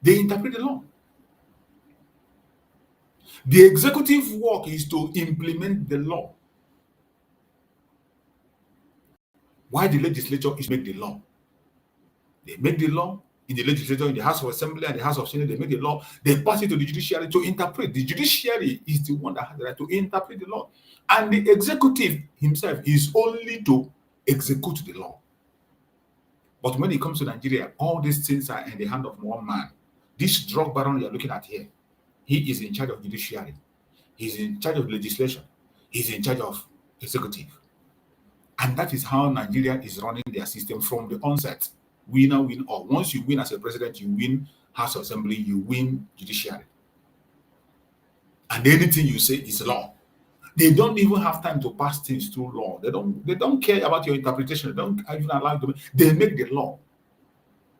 Speaker 4: They interpret the law. The executive work is to implement the law. Why the legislature is make the law? They make the law in the legislature, in the House of Assembly and the House of Senate. They make the law. They pass it to the judiciary to interpret. The judiciary is the one that has the right to interpret the law. And the executive himself is only to execute the law. But when it comes to Nigeria, all these things are in the hand of one man. This drug baron you're looking at here, he is in charge of judiciary. He's in charge of legislation. He's in charge of executive. And that is how Nigeria is running their system from the onset. Winner, win all. Once you win as a president, you win House of Assembly, you win judiciary. And anything you say is law. They don't even have time to pass things through law. They don't care about your interpretation. They don't even allow you to. They make the law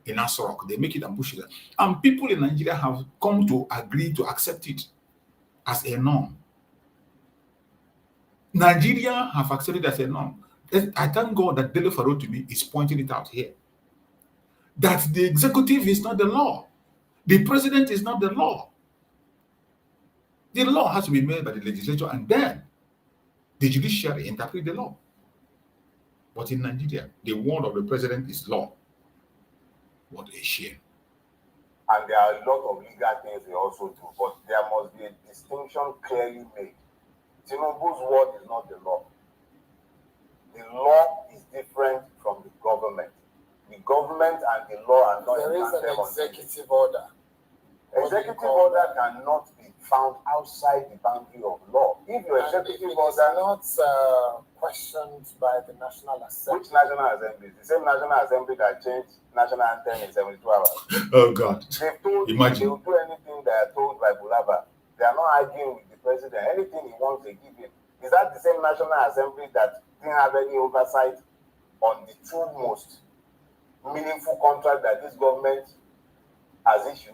Speaker 4: in Asorok. They make it and push it. And people in Nigeria have come to agree to accept it as a norm. Nigeria have accepted it as a norm. I thank God that Dele Faro to me is pointing it out here. That the executive is not the law. The president is not the law. The law has to be made by the legislature and then the judiciary interpret the law. But in Nigeria, the word of the president is law. What a shame.
Speaker 5: And there are a lot of legal things they also do, but there must be a distinction clearly made. Tinubu's word is not the law. The law is different from the government. The government and the law are not.
Speaker 9: There is an executive order.
Speaker 5: Executive order cannot be found outside the boundary of law. If your executive order
Speaker 9: is not questioned by the National Assembly.
Speaker 5: Which National Assembly? The same National Assembly that changed national anthem in 72 hours.
Speaker 4: Oh God.
Speaker 5: They've told
Speaker 4: Imagine.
Speaker 5: They will do anything they are told by Bulaba. They are not arguing with the president. Anything he wants, they give him. Is that the same National Assembly that didn't have any oversight on the two most meaningful contracts that this government has issued?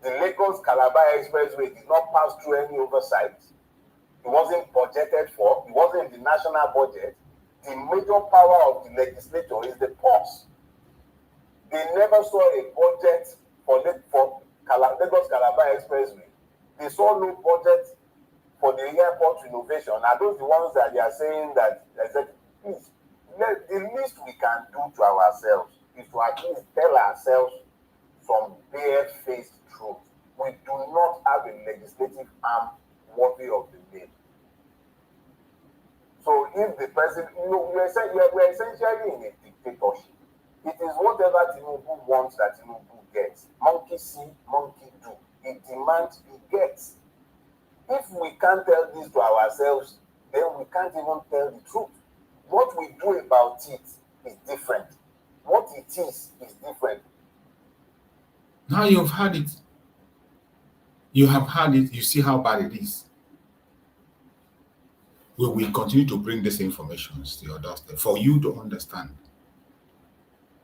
Speaker 5: The Lagos-Calabar Expressway did not pass through any oversight. It wasn't budgeted for. It wasn't in the national budget. The major power of the legislature is the purse. They never saw a budget for Lagos-Calabar Expressway. They saw no budget for the airport renovation. Are those the ones that they are saying that, please, the least we can do to ourselves is to at least tell ourselves some bare-faced truth. We do not have a legislative arm worthy of the name. So if the president, we're essentially in a dictatorship. It is whatever Tinubu wants that Tinubu gets. Monkey see, monkey do. He demands, he gets. If we can't tell this to ourselves, then we can't even tell the truth. What we do about it is different. What it is different.
Speaker 4: Now you've had it. You have had it. You see how bad it is. We will continue to bring this information to your doorstep for you to understand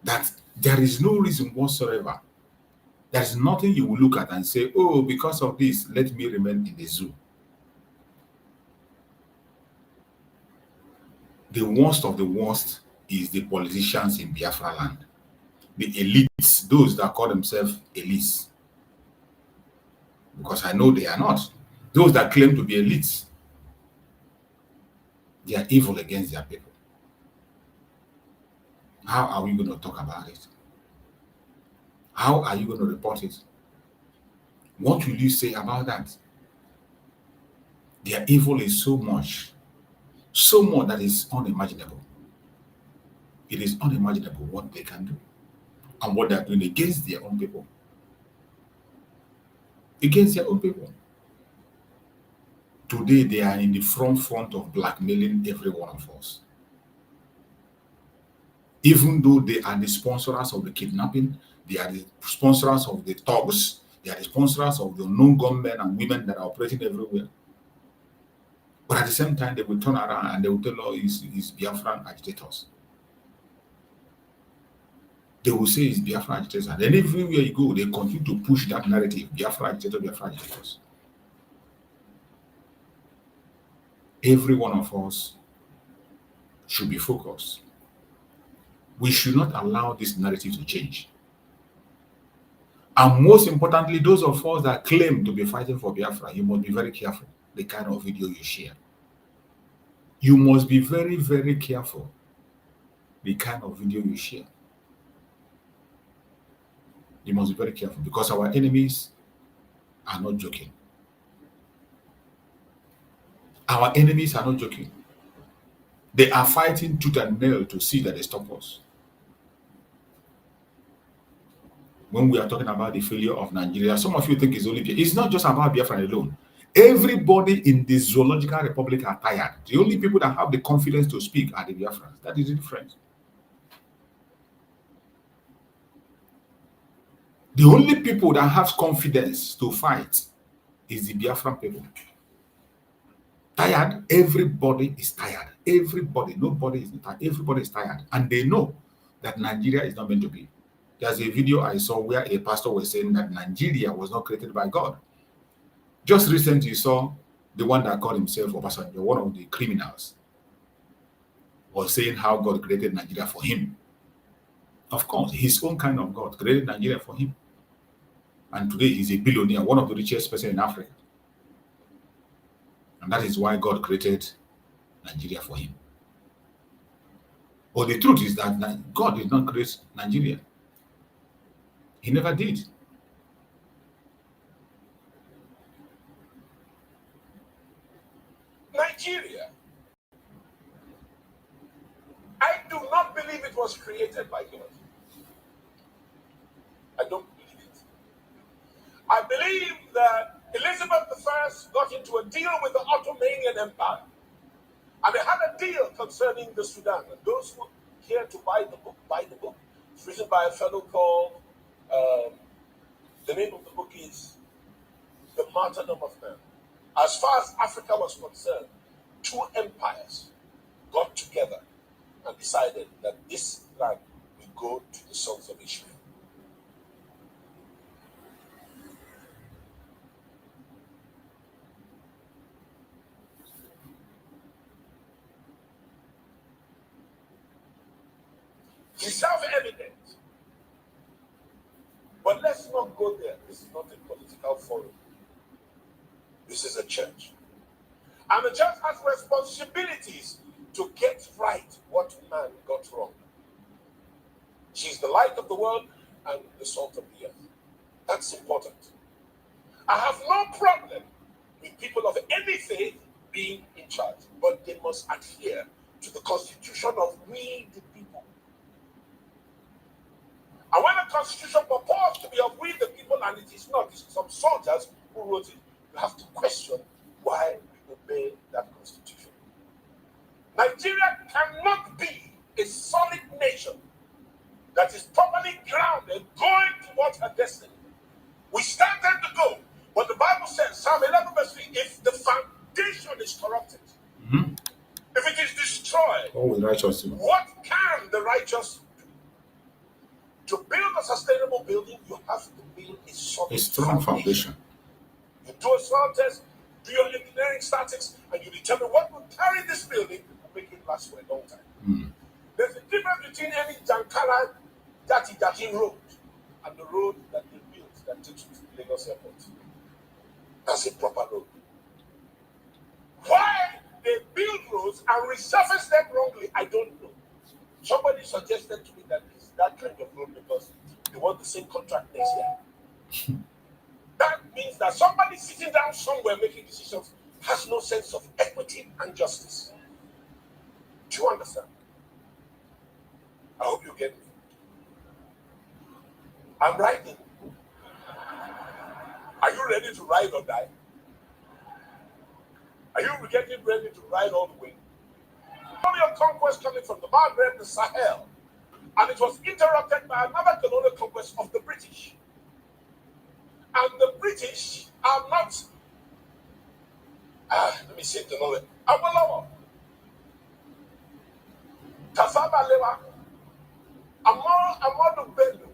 Speaker 4: that there is no reason whatsoever. There is nothing you will look at and say, oh, because of this, let me remain in the zoo. The worst of the worst is the politicians in Biafra land. The elites, those that call themselves elites. Because I know they are not. Those that claim to be elites, they are evil against their people. How are we going to talk about it? How are you going to report it? What will you say about that? Their evil is so much that is unimaginable. It is unimaginable what they can do and what they are doing against their own people. Against their own people. Today, they are in the front of blackmailing every one of us. Even though they are the sponsors of the kidnapping, they are the sponsors of the thugs, they are the sponsors of the unknown gunmen and women that are operating everywhere. But at the same time, they will turn around and they will tell us it's Biafran agitators. They will say it's Biafran agitators. And then everywhere you go, they continue to push that narrative, Biafran agitators. Every one of us should be focused. We should not allow this narrative to change. And most importantly, those of us that claim to be fighting for Biafra, you must be very careful the kind of video you share. You must be very, very careful the kind of video you share. You must be very careful because our enemies are not joking. Our enemies are not joking. They are fighting tooth and nail to see that they stop us. When we are talking about the failure of Nigeria, some of you think it's only Biafra. It's not just about Biafra alone. Everybody in the Zoological Republic are tired. The only people that have the confidence to speak are the Biafrans. That is the difference. The only people that have confidence to fight is the Biafran people. Tired, everybody is tired. Everybody, nobody is tired. Everybody is tired. And they know that Nigeria is not meant to be. There's a video I saw where a pastor was saying that Nigeria was not created by God. Just recently you saw the one that called himself Obasanjo, one of the criminals. was saying how God created Nigeria for him. Of course, his own kind of God created Nigeria for him. And today he's a billionaire, one of the richest person in Africa. And that is why God created Nigeria for him. But the truth is that God did not create Nigeria. He never did.
Speaker 10: Nigeria, I do not believe it was created by God. I don't believe it. I believe that Elizabeth I got into a deal with the Ottoman Empire, and they had a deal concerning the Sudan. And those who care to buy the book, buy the book. It's written by a fellow called, the name of the book is The Martyrdom of Man. As far as Africa was concerned, two empires got together and decided that this land will go to the sons of Israel. It's self-evident. But let's not go there. This is not a political forum. This is a church. And the church has responsibilities to get right what man got wrong. She's the light of the world and the salt of the earth. That's important. I have no problem with people of any faith being in charge, but they must adhere to the constitution of we the people. And when the constitution purports to be of we the people and it is not, it's some soldiers who wrote it, you have to question why we obey that constitution. Nigeria cannot be a solid nation that is properly grounded going towards her destiny. We started to go, but the Bible says, Psalm 11 verse 3, if the foundation is corrupted, if it is destroyed, what can the righteous do? To build a sustainable building, you have to build a solid
Speaker 4: strong foundation.
Speaker 10: You do a soil test, do your engineering statics, and you determine what will carry this building and make it last for a long time. There's a difference between any Jankara Dati road and the road that they built that takes you to Lagos Airport. That's a proper road. Why they build roads and resurface them wrongly, I don't know. Somebody suggested to me that it's that kind of road because they want the same contract next year. That means that somebody sitting down somewhere making decisions has no sense of equity and justice. Do you understand? I hope you get me. I'm riding. Are you ready to ride or die? Are you getting ready to ride all the way? Colonial conquest coming from the Maghreb, the Sahel, and it was interrupted by another colonial conquest of the British. And the British are not, let me say it another way, Awolowo, Tafawa Balewa, Amadu Bello,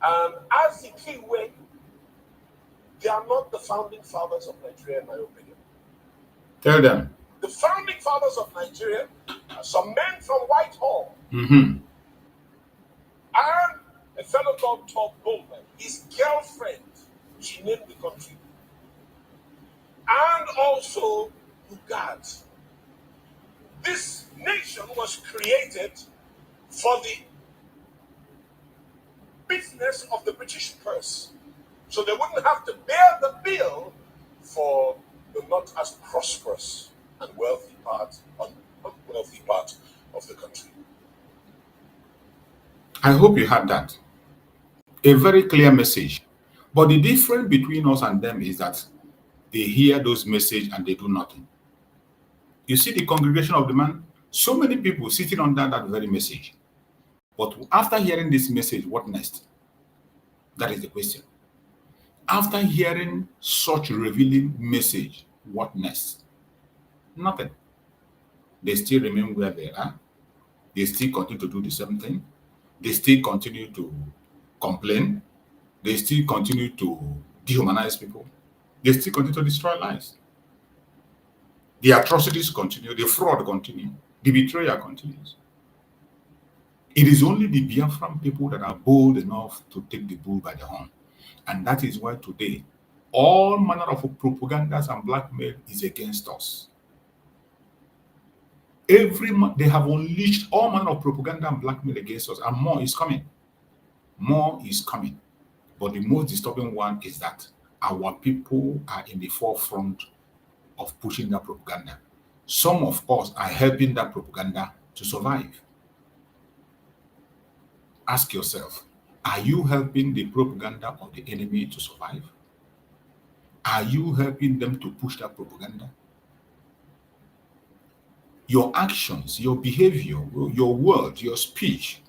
Speaker 10: and Azikiwe, they are not the founding fathers of Nigeria, in my opinion.
Speaker 4: Tell them.
Speaker 10: The founding fathers of Nigeria are some men from Whitehall.
Speaker 4: Mm-hmm.
Speaker 10: And a fellow called Tom Bowman, his girlfriend, she named the country. And also Uganda. This nation was created for the business of the British purse. So they wouldn't have to bear the bill for the not as prosperous and wealthy part, unwealthy part of the country.
Speaker 4: I hope you had that. A very clear message. But the difference between us and them is that they hear those messages and they do nothing. You see the congregation of the man? So many people sitting under that very message. But after hearing this message, what next? That is the question. After hearing such revealing message, what next? Nothing. They still remain where they are. They still continue to do the same thing. They still continue to complain. They still continue to dehumanize people. They still continue to destroy lives. The atrocities continue. The fraud continue. The betrayal continues. It is only the Biafran people that are bold enough to take the bull by the horn. And that is why today, all manner of propagandas and blackmail is against us. They have unleashed all manner of propaganda and blackmail against us, and more is coming. More is coming. But the most disturbing one is that our people are in the forefront of pushing that propaganda. Some of us are helping that propaganda to survive. Ask yourself, are you helping the propaganda of the enemy to survive? Are you helping them to push that propaganda? Your actions, your behavior, your word, your speech,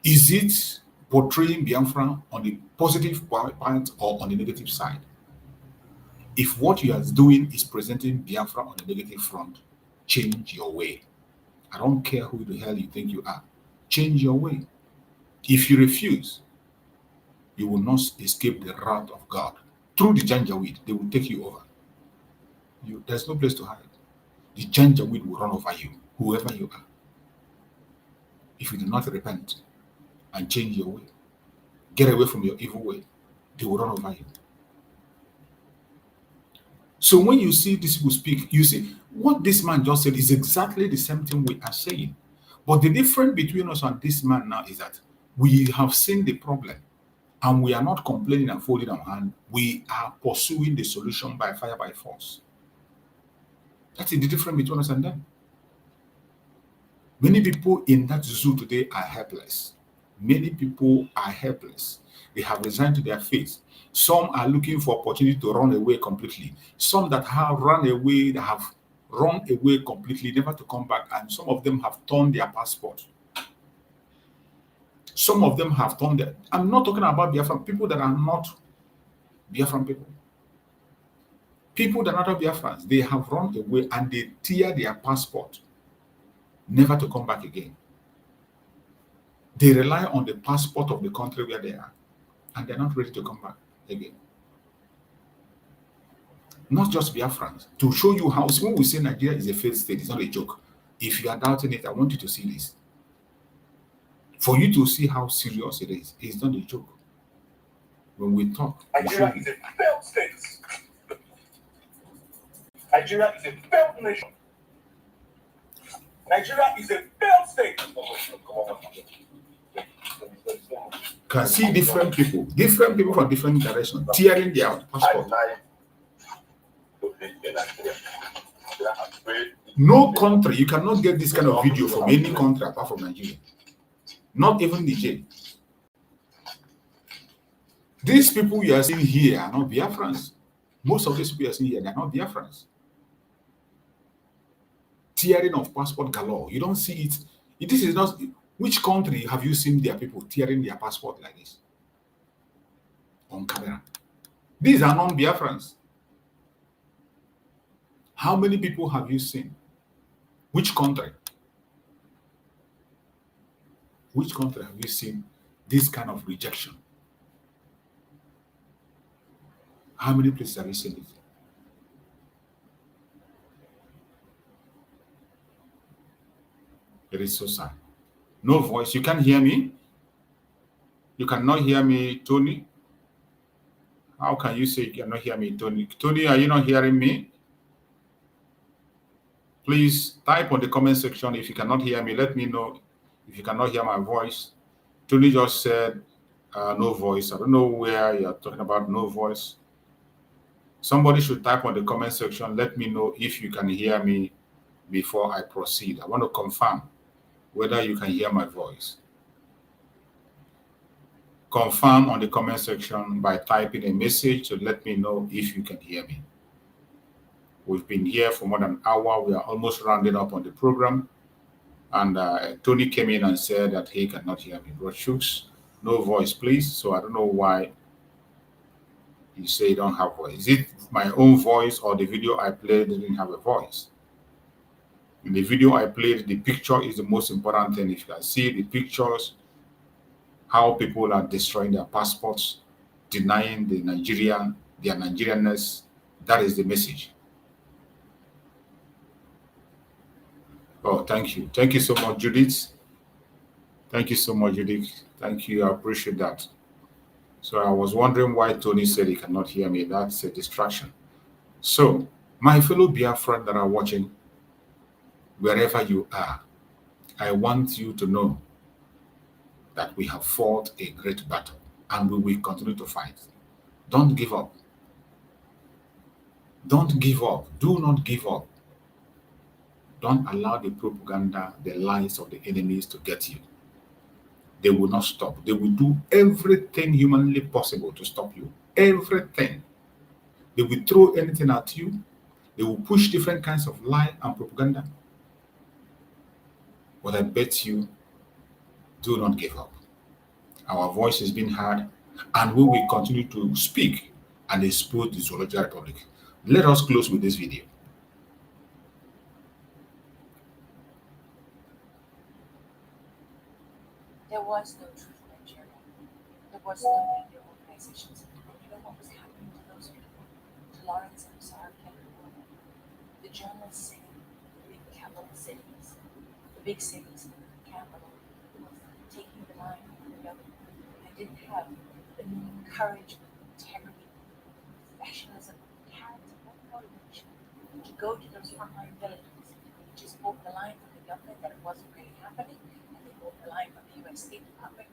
Speaker 4: is it portraying Biafra on the positive part or on the negative side? If what you are doing is presenting Biafra on the negative front, change your way. I don't care who the hell you think you are. Change your way. If you refuse, you will not escape the wrath of God. Through the Janjaweed, they will take you over. There's no place to hide. The Janjaweed will run over you, whoever you are. If you do not repent and change your way, get away from your evil way, they will run over you. So when you see these people speak, you see what this man just said is exactly the same thing we are saying. But the difference between us and this man now is that we have seen the problem and we are not complaining and folding our hand. We are pursuing the solution by fire, by force. That is the difference between us and them. Many people in that zoo today are helpless. Many people are helpless. They have resigned to their fate. Some are looking for opportunity to run away completely. Some that have run away, they have run away completely, never to come back. And some of them have torn their passport. Some of them have torn their... I'm not talking about Biafran, people that are not Biafran people. People that are not Biafrans, they have run away and they tear their passport, never to come back again. They rely on the passport of the country where they are, and they're not ready to come back again. Not just Biafrans. To show you how, when we say Nigeria is a failed state, it's not a joke. If you are doubting it, I want you to see this. For you to see how serious it is, it's not a joke. When we talk,
Speaker 10: Nigeria is a failed state. Nigeria is a failed nation. Nigeria is a failed state.
Speaker 4: Can see different people from different directions tearing their passport. No country, you cannot get this kind of video from any country apart from Nigeria. Not even Niger. These people you are seeing here are not Biafrans. Most of these people you are seeing here, they are not Biafrans. Tearing of passport galore. You don't see it. This is not... Which country have you seen their people tearing their passport like this? On camera. These are non-Biafrans. How many people have you seen? Which country? Which country have you seen this kind of rejection? How many places have you seen it? It is so sad. No voice. You can't hear me? You cannot hear me, Tony? How can you say you cannot hear me, Tony? Tony, are you not hearing me? Please type on the comment section if you cannot hear me. Let me know if you cannot hear my voice. Tony just said no voice. I don't know where you're talking about no voice. Somebody should type on the comment section. Let me know if you can hear me before I proceed. I want to confirm whether you can hear my voice. Confirm on the comment section by typing a message to let me know if you can hear me. We've been here for more than an hour. We are almost rounding up on the program. And Tony came in and said that he cannot hear me. Bro Shooks, no voice, please. So I don't know why you say you don't have voice. Is it my own voice or the video I played didn't have a voice? In the video I played, the picture is the most important thing. If you can see the pictures, how people are destroying their passports, denying their Nigerianness, that is the message. Oh, thank you. Thank you so much, Judith. Thank you so much, Judith. Thank you. I appreciate that. So I was wondering why Tony said he cannot hear me. That's a distraction. So, my fellow Biafran that are watching, wherever you are, I want you to know that we have fought a great battle and we will continue to fight. Don't give up. Don't give up. Do not give up. Don't allow the propaganda, the lies of the enemies to get you. They will not stop. They will do everything humanly possible to stop you. Everything. They will throw anything at you. They will push different kinds of lie and propaganda. But I bet you, do not give up. Our voice is being heard, and we will continue to speak and expose the Zoological Republic. Let us close with this video.
Speaker 11: There was no truth in Nigeria. There was no media organizations. And you know what was happening to those people? To Lawrence and Sarah Kennedy, the journalists sitting in the big capital cities, the big cities, the capital, was taking the line from the government. I didn't have the courage, integrity, professionalism, character, or motivation to go to those frontline villages and just hold the line from the government that it wasn't really happening, and they hold the line from the U.S. State Department.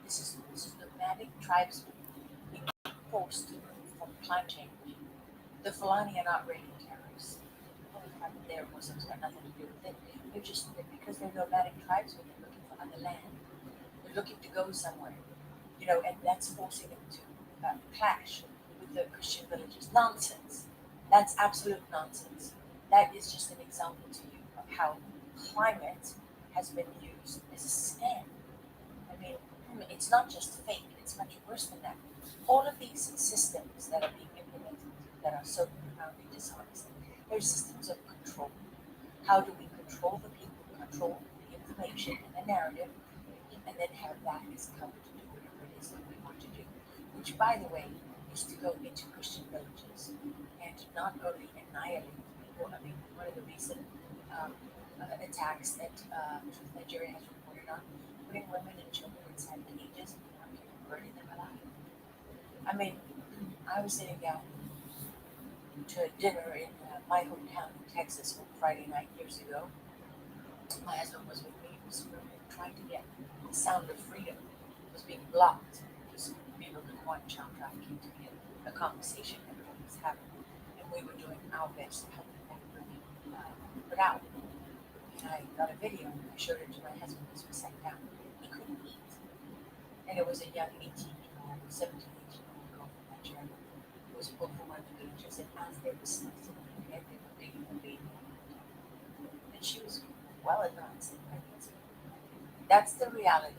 Speaker 11: This is nomadic tribes being forced to move from climate change. The Fulani are not really terrorists. What happened there Muslims got nothing to do with it. They're just because they're nomadic tribes when they're looking for other land. They're looking to go somewhere, and that's forcing them to clash with the Christian villages. Nonsense. That's absolute nonsense. That is just an example to you of how climate has been used as a scam. I mean, it's not just fake, it's much worse than that. All of these systems that are being implemented that are so profoundly dishonest, they're systems of control. How do we control the people, control the information and the narrative, and then have that as cover to do whatever it is that we want to do? Which, by the way, is to go into Christian villages and to not only annihilate people. I mean, one of the recent attacks that Nigeria has reported on, putting women and children inside cages and burning them alive. I mean, I was sitting down to dinner in my hometown in Texas one Friday night years ago. My husband was with me. He was trying to get the sound of freedom. It was being blocked because people didn't want child trafficking to be a conversation everybody was having. And we were doing our best to help that movie put out. And I got a video and I showed it to my husband as we sat down. He couldn't eat. And it was a young 18-year-old, 17, 18-year-old girl from Nigeria who was pulled from one of the villages, and as they were slicing her head, they were digging the baby. And she was well advanced in pregnancy. That's the reality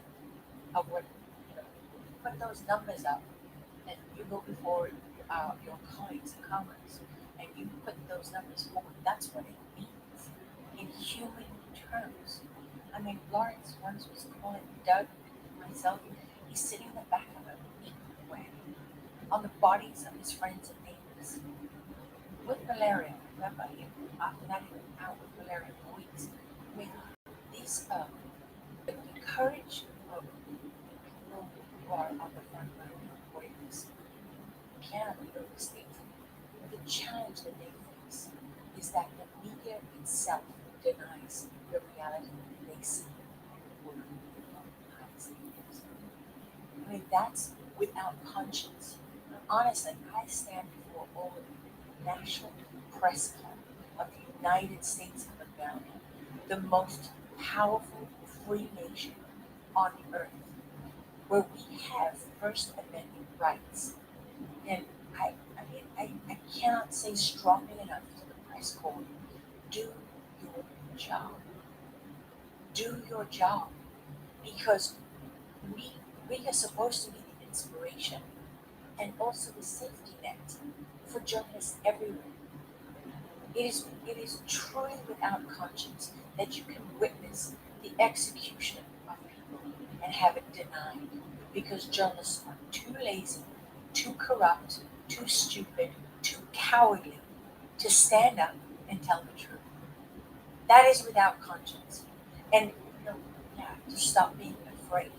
Speaker 11: of what, put those numbers up and you go before your colleagues in Congress and you put those numbers forward. That's what it means in human terms. I mean, Lawrence once was calling Doug and myself. He's sitting in the back of a meat wagon on the bodies of his friends and neighbors with malaria. Remember, after that he went out with malaria for weeks. I mean, these the courage of people who are on the front line reporting this cannot be overstated. The challenge that they face is that the media itself denies the reality that they see behind the scenes. I mean, that's without conscience. Honestly, I stand before all of the National Press Club of the United States of America, the most powerful free nation on earth, where we have First Amendment rights. And I cannot say strongly enough to the press corps, do your job. Do your job. Because we are supposed to be the inspiration and also the safety net for journalists everywhere. It is truly without conscience that you can witness the execution of people and have it denied because journalists are too lazy, too corrupt, too stupid, too cowardly to stand up and tell the truth. That is without conscience. And we have to stop being afraid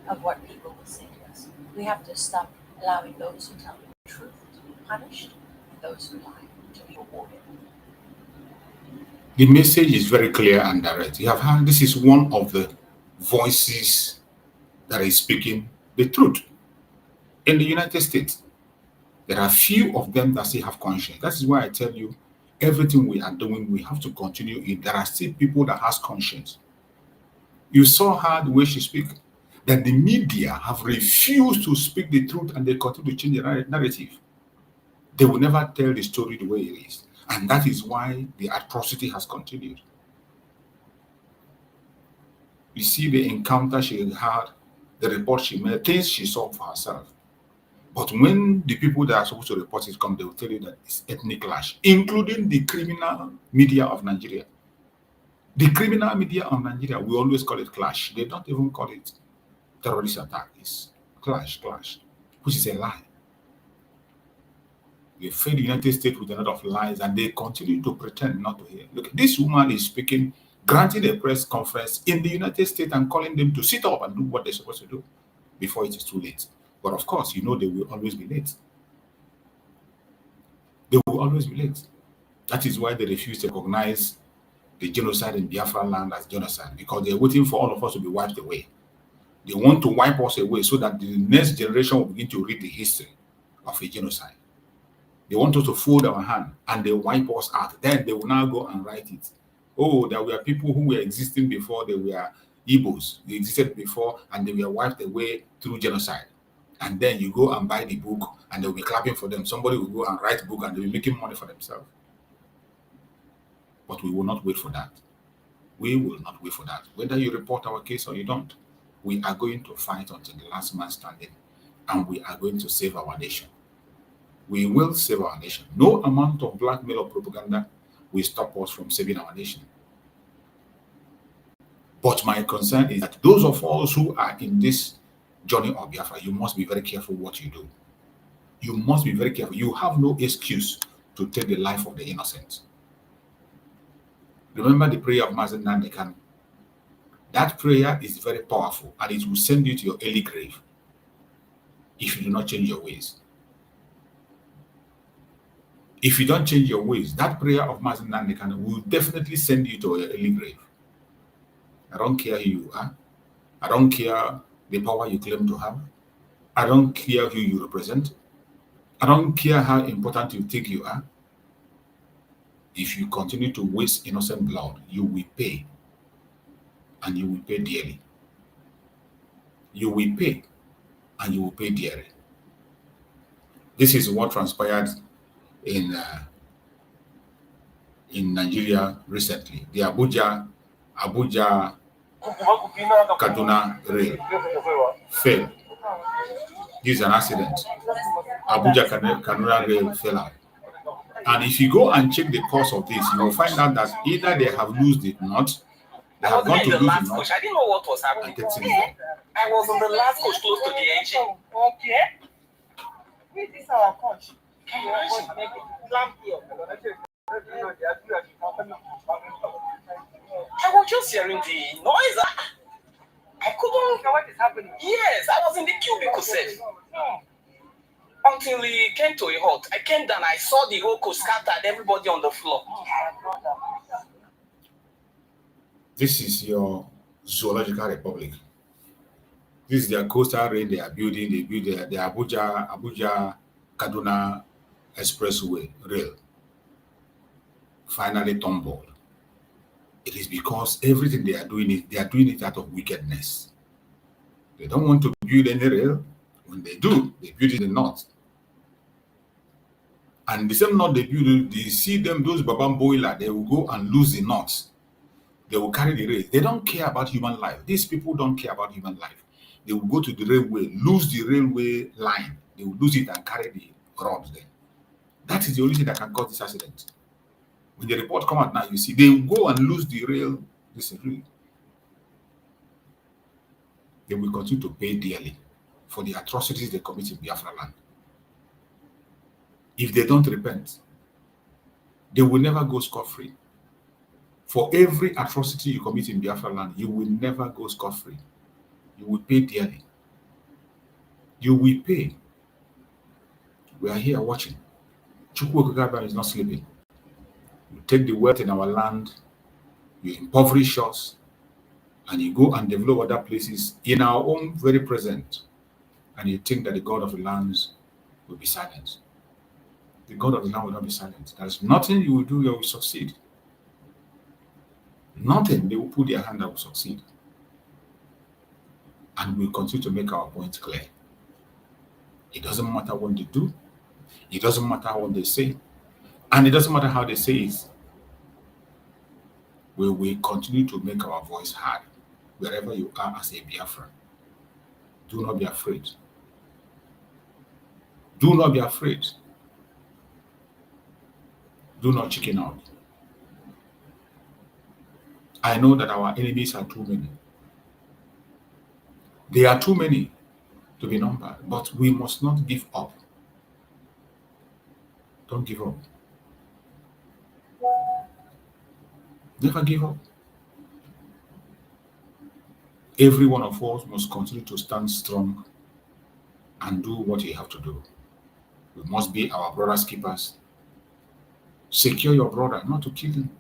Speaker 11: of what people will say to us. We have to stop allowing those who tell the truth to be punished and those who lie to be rewarded.
Speaker 4: The message is very clear and direct. You have heard this is one of the voices that is speaking the truth. In the United States, there are few of them that still have conscience. That is why I tell you, everything we are doing, we have to continue it. There are still people that has conscience. You saw her the way she speaks, that the media have refused to speak the truth and they continue to change the narrative. They will never tell the story the way it is. And that is why the atrocity has continued. You see the encounter she had, the report she made, things she saw for herself. But when the people that are supposed to report it come, they will tell you that it's ethnic clash, including the criminal media of Nigeria. The criminal media of Nigeria, we always call it clash. They don't even call it terrorist attack. It's clash, which is a lie. They fed the United States with a lot of lies and they continue to pretend not to hear. Look, this woman is speaking, granting a press conference in the United States and calling them to sit up and do what they're supposed to do before it is too late. But of course, you know they will always be late. They will always be late. That is why they refuse to recognize the genocide in Biafra land as genocide, because they're waiting for all of us to be wiped away. They want to wipe us away so that the next generation will begin to read the history of a genocide. They want us to fold our hand and they wipe us out. Then they will now go and write it. Oh, there were people who were existing before, they were Igbos. They existed before and they were wiped away through genocide. And then you go and buy the book and they'll be clapping for them. Somebody will go and write a book and they'll be making money for themselves. But we will not wait for that. We will not wait for that. Whether you report our case or you don't, we are going to fight until the last man standing. And we are going to save our nation. We will save our nation. No amount of blackmail or propaganda will stop us from saving our nation. But my concern is that those of us who are in this journey of Biafra, you must be very careful what you do. You must be very careful. You have no excuse to take the life of the innocent. Remember the prayer of Mazen Nandekan. That prayer is very powerful and it will send you to your early grave if you do not change your ways. If you don't change your ways, that prayer of Mazen Nandekan will definitely send you to your early grave. I don't care who you are. I don't care the power you claim to have. I don't care who you represent. I don't care how important you think you are. If you continue to waste innocent blood, you will pay. And you will pay dearly. You will pay. And you will pay dearly. This is what transpired in Nigeria recently. The Abuja Kaduna rail failed. This is an accident. Abuja Kaduna rail fell out. And if you go and check the cause of this, you will find out that either they have loosed it not, they have gone to lose it not.
Speaker 12: I didn't know what was happening. I was on the last coach close to the engine. Okay. Wait, this is our coach. I was just hearing the noise. I couldn't know what is happening. Yes, I was in the cubicle safe. Until he came to a halt. I came down, I saw the whole coach scattered, everybody on the floor.
Speaker 4: This is your zoological republic. This is their coastal rail they are building. They build the Abuja Kaduna Expressway rail. Finally tumbled. It is because everything they are doing it out of wickedness. They don't want to build any rail. When they do, they build it in the north. And the same knot they build, they see them, those Babam boiler, they will go and lose the knots. They will carry the rail. They don't care about human life. These people don't care about human life. They will go to the railway, lose the railway line. They will lose it and carry the rods there. That is the only thing that can cause this accident. When the report come out now, you see, they will go and lose the rail. This is real. They will continue to pay dearly for the atrocities they commit in Biafra land. If they don't repent, they will never go scot-free. For every atrocity you commit in Biafra land, you will never go scot-free. You will pay dearly. You will pay. We are here watching. Chukwu Okigaba is not sleeping. You take the wealth in our land, you impoverish us, and you go and develop other places in our own very present, and you think that the God of the lands will be silent. The God of the land will not be silent. There's nothing you will do that will succeed. Nothing. They will put their hand that will succeed. And we'll continue to make our points clear. It doesn't matter what they do. It doesn't matter what they say. And it doesn't matter how they say it. We will continue to make our voice heard wherever you are as a Biafran. Do not be afraid. Do not be afraid. Do not chicken out. I know that our enemies are too many. They are too many to be numbered, but we must not give up. Don't give up. Never give up. Every one of us must continue to stand strong and do what you have to do. We must be our brother's keepers. Secure your brother, not to kill him.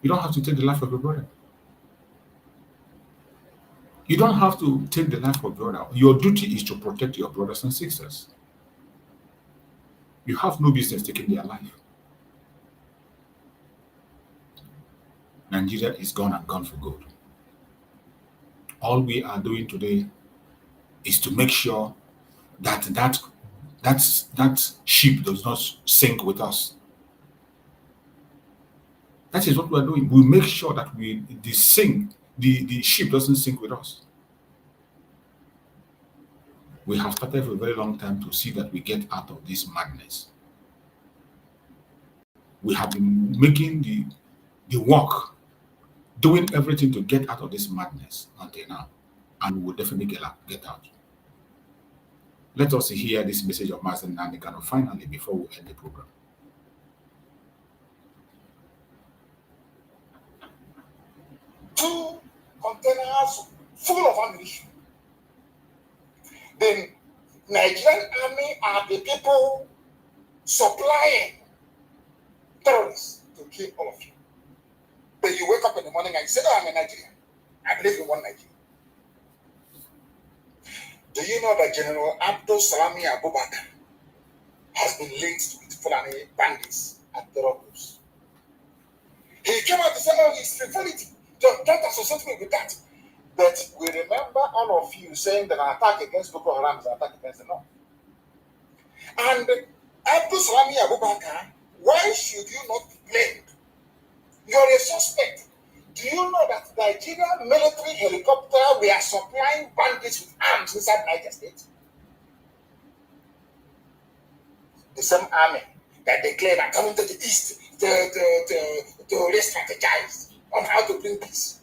Speaker 4: You don't have to take the life of your brother. You don't have to take the life of your brother. Your duty is to protect your brothers and sisters. You have no business taking their life. Nigeria is gone and gone for good. All we are doing today is to make sure that that ship does not sink with us. That is what we are doing. We make sure that the ship doesn't sink with us. We have started for a very long time to see that we get out of this madness. We have been making the work, doing everything to get out of this madness until now. And we will definitely get out. Let us hear this message of Master Nnamdi Kanu finally before we end the program.
Speaker 10: Two containers full of ammunition. The Nigerian army are the people supplying terrorists to kill all of you. But you wake up in the morning and you say, oh, I'm a Nigerian. I believe in one Nigeria. Do you know that General Abdul Salami Abubakar has been linked with Fulani bandits and terror groups? He came out to say, oh, it's frivolity. Don't associate me with that. But we remember all of you saying that an attack against Boko Haram is an attack against the North. And Abdul Salami Abubakar, why should you not be blamed? You're a suspect. Do you know that the Nigerian military helicopter were supplying bandits with arms inside Niger State? The same army that they claim are coming to the east to re-strategize on how to bring peace.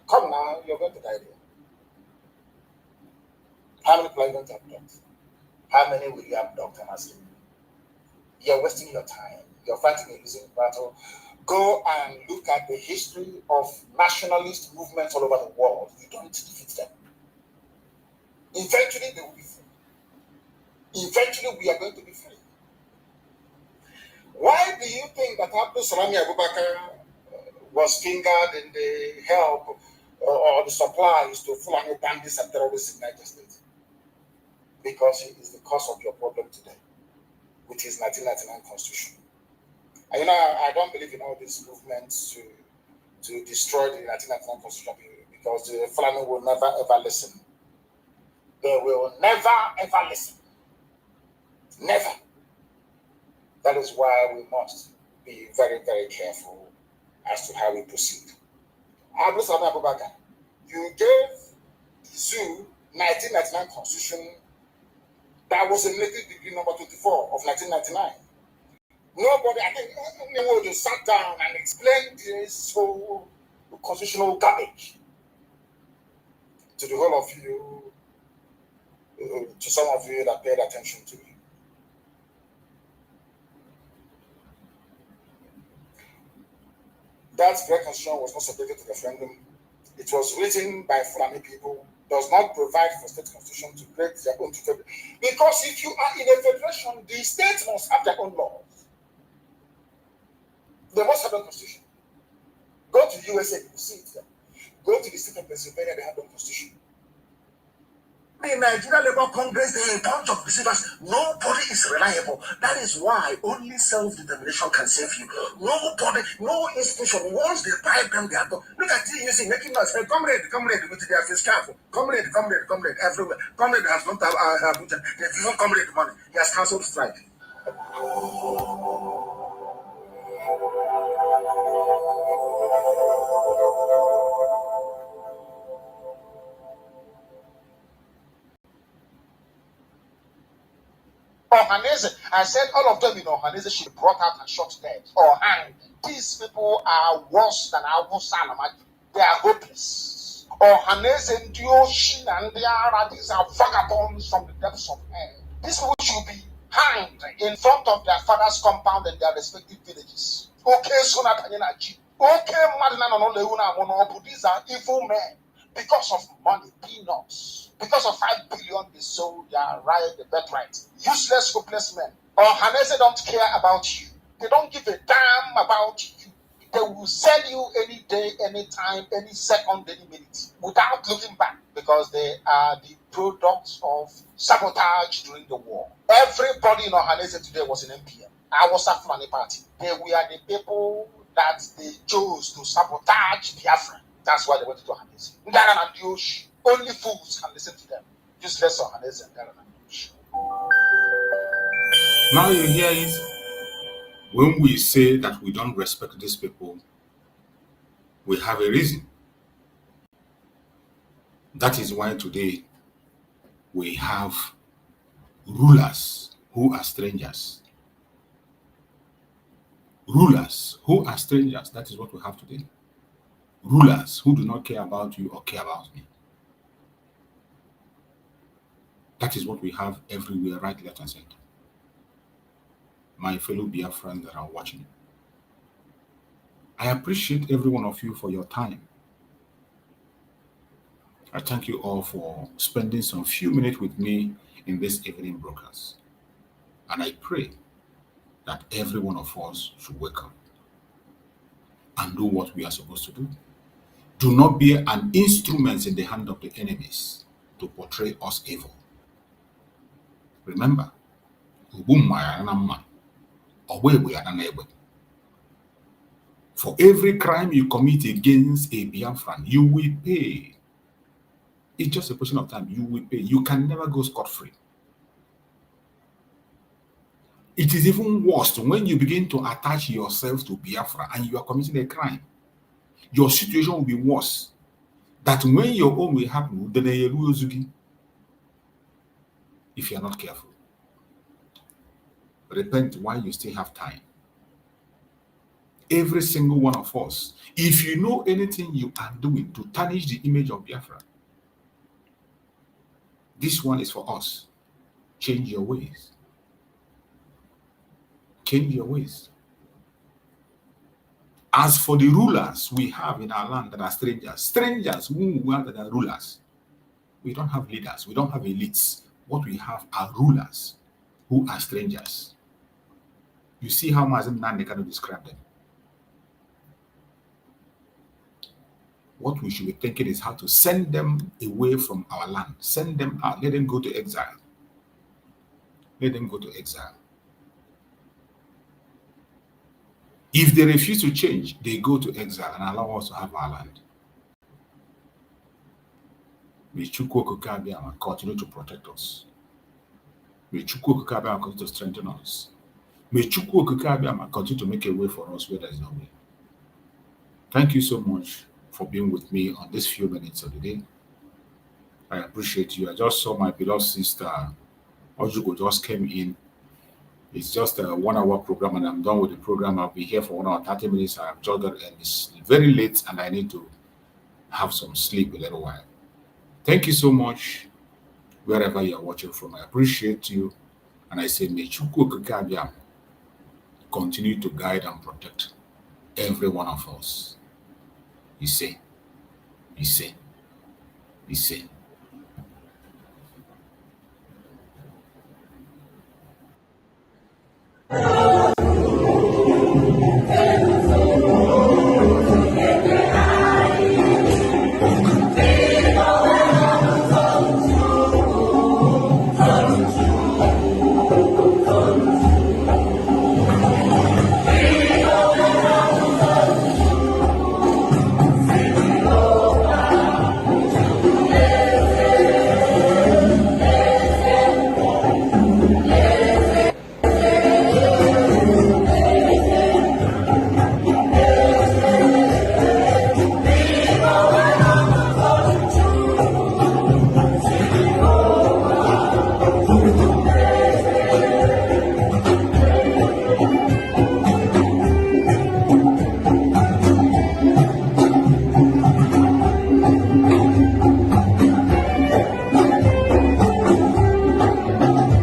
Speaker 10: Come now, you're going to die there. How many people are you going to abduct? How many will you abduct and ask him? You're wasting your time. You're fighting a losing battle. Go and look at the history of nationalist movements all over the world. You don't defeat them. Eventually, they will be free. Eventually, we are going to be free. Why do you think that Abdul Salami Abubakar was fingered in the help or the supplies to Fulani bandits and terrorists in Niger State? Because he is the cause of your problem today with his 1999 constitution. And you know, I don't believe in all these movements to destroy the 1999 constitution because the Fulani will never ever listen. They will never ever listen. Never. That is why we must be very, very careful as to how we proceed. Abdul Salami Abubakar, you gave the zoo 1999 constitution that was in native degree number 24 of 1999. Nobody, I think, anyone sat down and explained this whole constitutional garbage to the whole of you, to some of you that paid attention to it.
Speaker 2: That great constitution was not subjected to referendum. It was written by Fulani people, does not provide for state constitution to create their own federation. Because if you are in a federation, the states must have their own laws. They must have a constitution. Go to the USA, you will see it there. Go to the state of Pennsylvania, they have their constitution. The Nigerian Labour Congress, they are a bunch of deceivers. Nobody is reliable. That is why only self-determination can save you. Nobody, no institution, once they pipe them, they are gone. Look at TUC making us, hey, comrade, with their face careful. Comrade, everywhere. Comrade has gone to Abuja. There's no comrade money. He has cancelled strike. Ohanese, I said all of them in Ohanese should be brought out and shot dead or hanged. These people are worse than Abu Salama. They are hopeless. Ohanese and Dioshin and these are vagabonds from the depths of hell. These people should be hanged in front of their father's compound in their respective villages. Okay, Sonatanyanachi. Okay, Madina, these are evil men. Because of money, peanuts. Because of 5 billion they sold their right, the birthright. Useless, hopeless men. Or Hanese don't care about you. They don't give a damn about you. They will sell you any day, any time, any second, any minute, without looking back, because they are the products of sabotage during the war. Everybody in Ohanese today was in MPM. I was a Fulani party. They were the people that they chose to sabotage Biafra. That's why they went to Ohanese. Ndaran and Diosh, only fools can listen to them. Useless Ohanese and Ndaran and Diosh.
Speaker 4: Now you hear it. When we say that we don't respect these people, we have a reason. That is why today we have rulers who are strangers. Rulers who are strangers. That is what we have today. Rulers who do not care about you or care about me. That is what we have everywhere, right, left, and center. My fellow Biafrans that are watching. I appreciate every one of you for your time. I thank you all for spending some few minutes with me in this evening broadcast. And I pray that every one of us should wake up and do what we are supposed to do. Do not be an instrument in the hand of the enemies to portray us evil. Remember, for every crime you commit against a Biafran, you will pay. It's just a question of time. You will pay. You can never go scot-free. It is even worse when you begin to attach yourself to Biafra and you are committing a crime. Your situation will be worse. That when your own will happen, if you are not careful. Repent while you still have time. Every single one of us, if you know anything you are doing to tarnish the image of Biafra, this one is for us. Change your ways. Change your ways. As for the rulers we have in our land that are strangers who we are that are rulers, we don't have leaders, we don't have elites. What we have are rulers who are strangers. You see how Mazin Nande cannot describe them. What we should be thinking is how to send them away from our land. Send them out. Let them go to exile. Let them go to exile. If they refuse to change, they go to exile and allow us to have our land. May Chukwu Okike Abiama continue to protect us. May Chukwu Okike Abiama continue to strengthen us. May Chukwu Okike Abiama continue to make a way for us where there is no way. Thank you so much for being with me on this few minutes of the day. I appreciate you. I just saw my beloved sister Ojugo just came in. It's just a 1 hour program and I'm done with the program. I'll be here for 1 hour 30 minutes. I've just got and it's very late and I need to have some sleep a little while. Thank you so much wherever you are watching from. I appreciate you and I say may Chukwu Okike Abiama continue to guide and protect. every one of us. You see.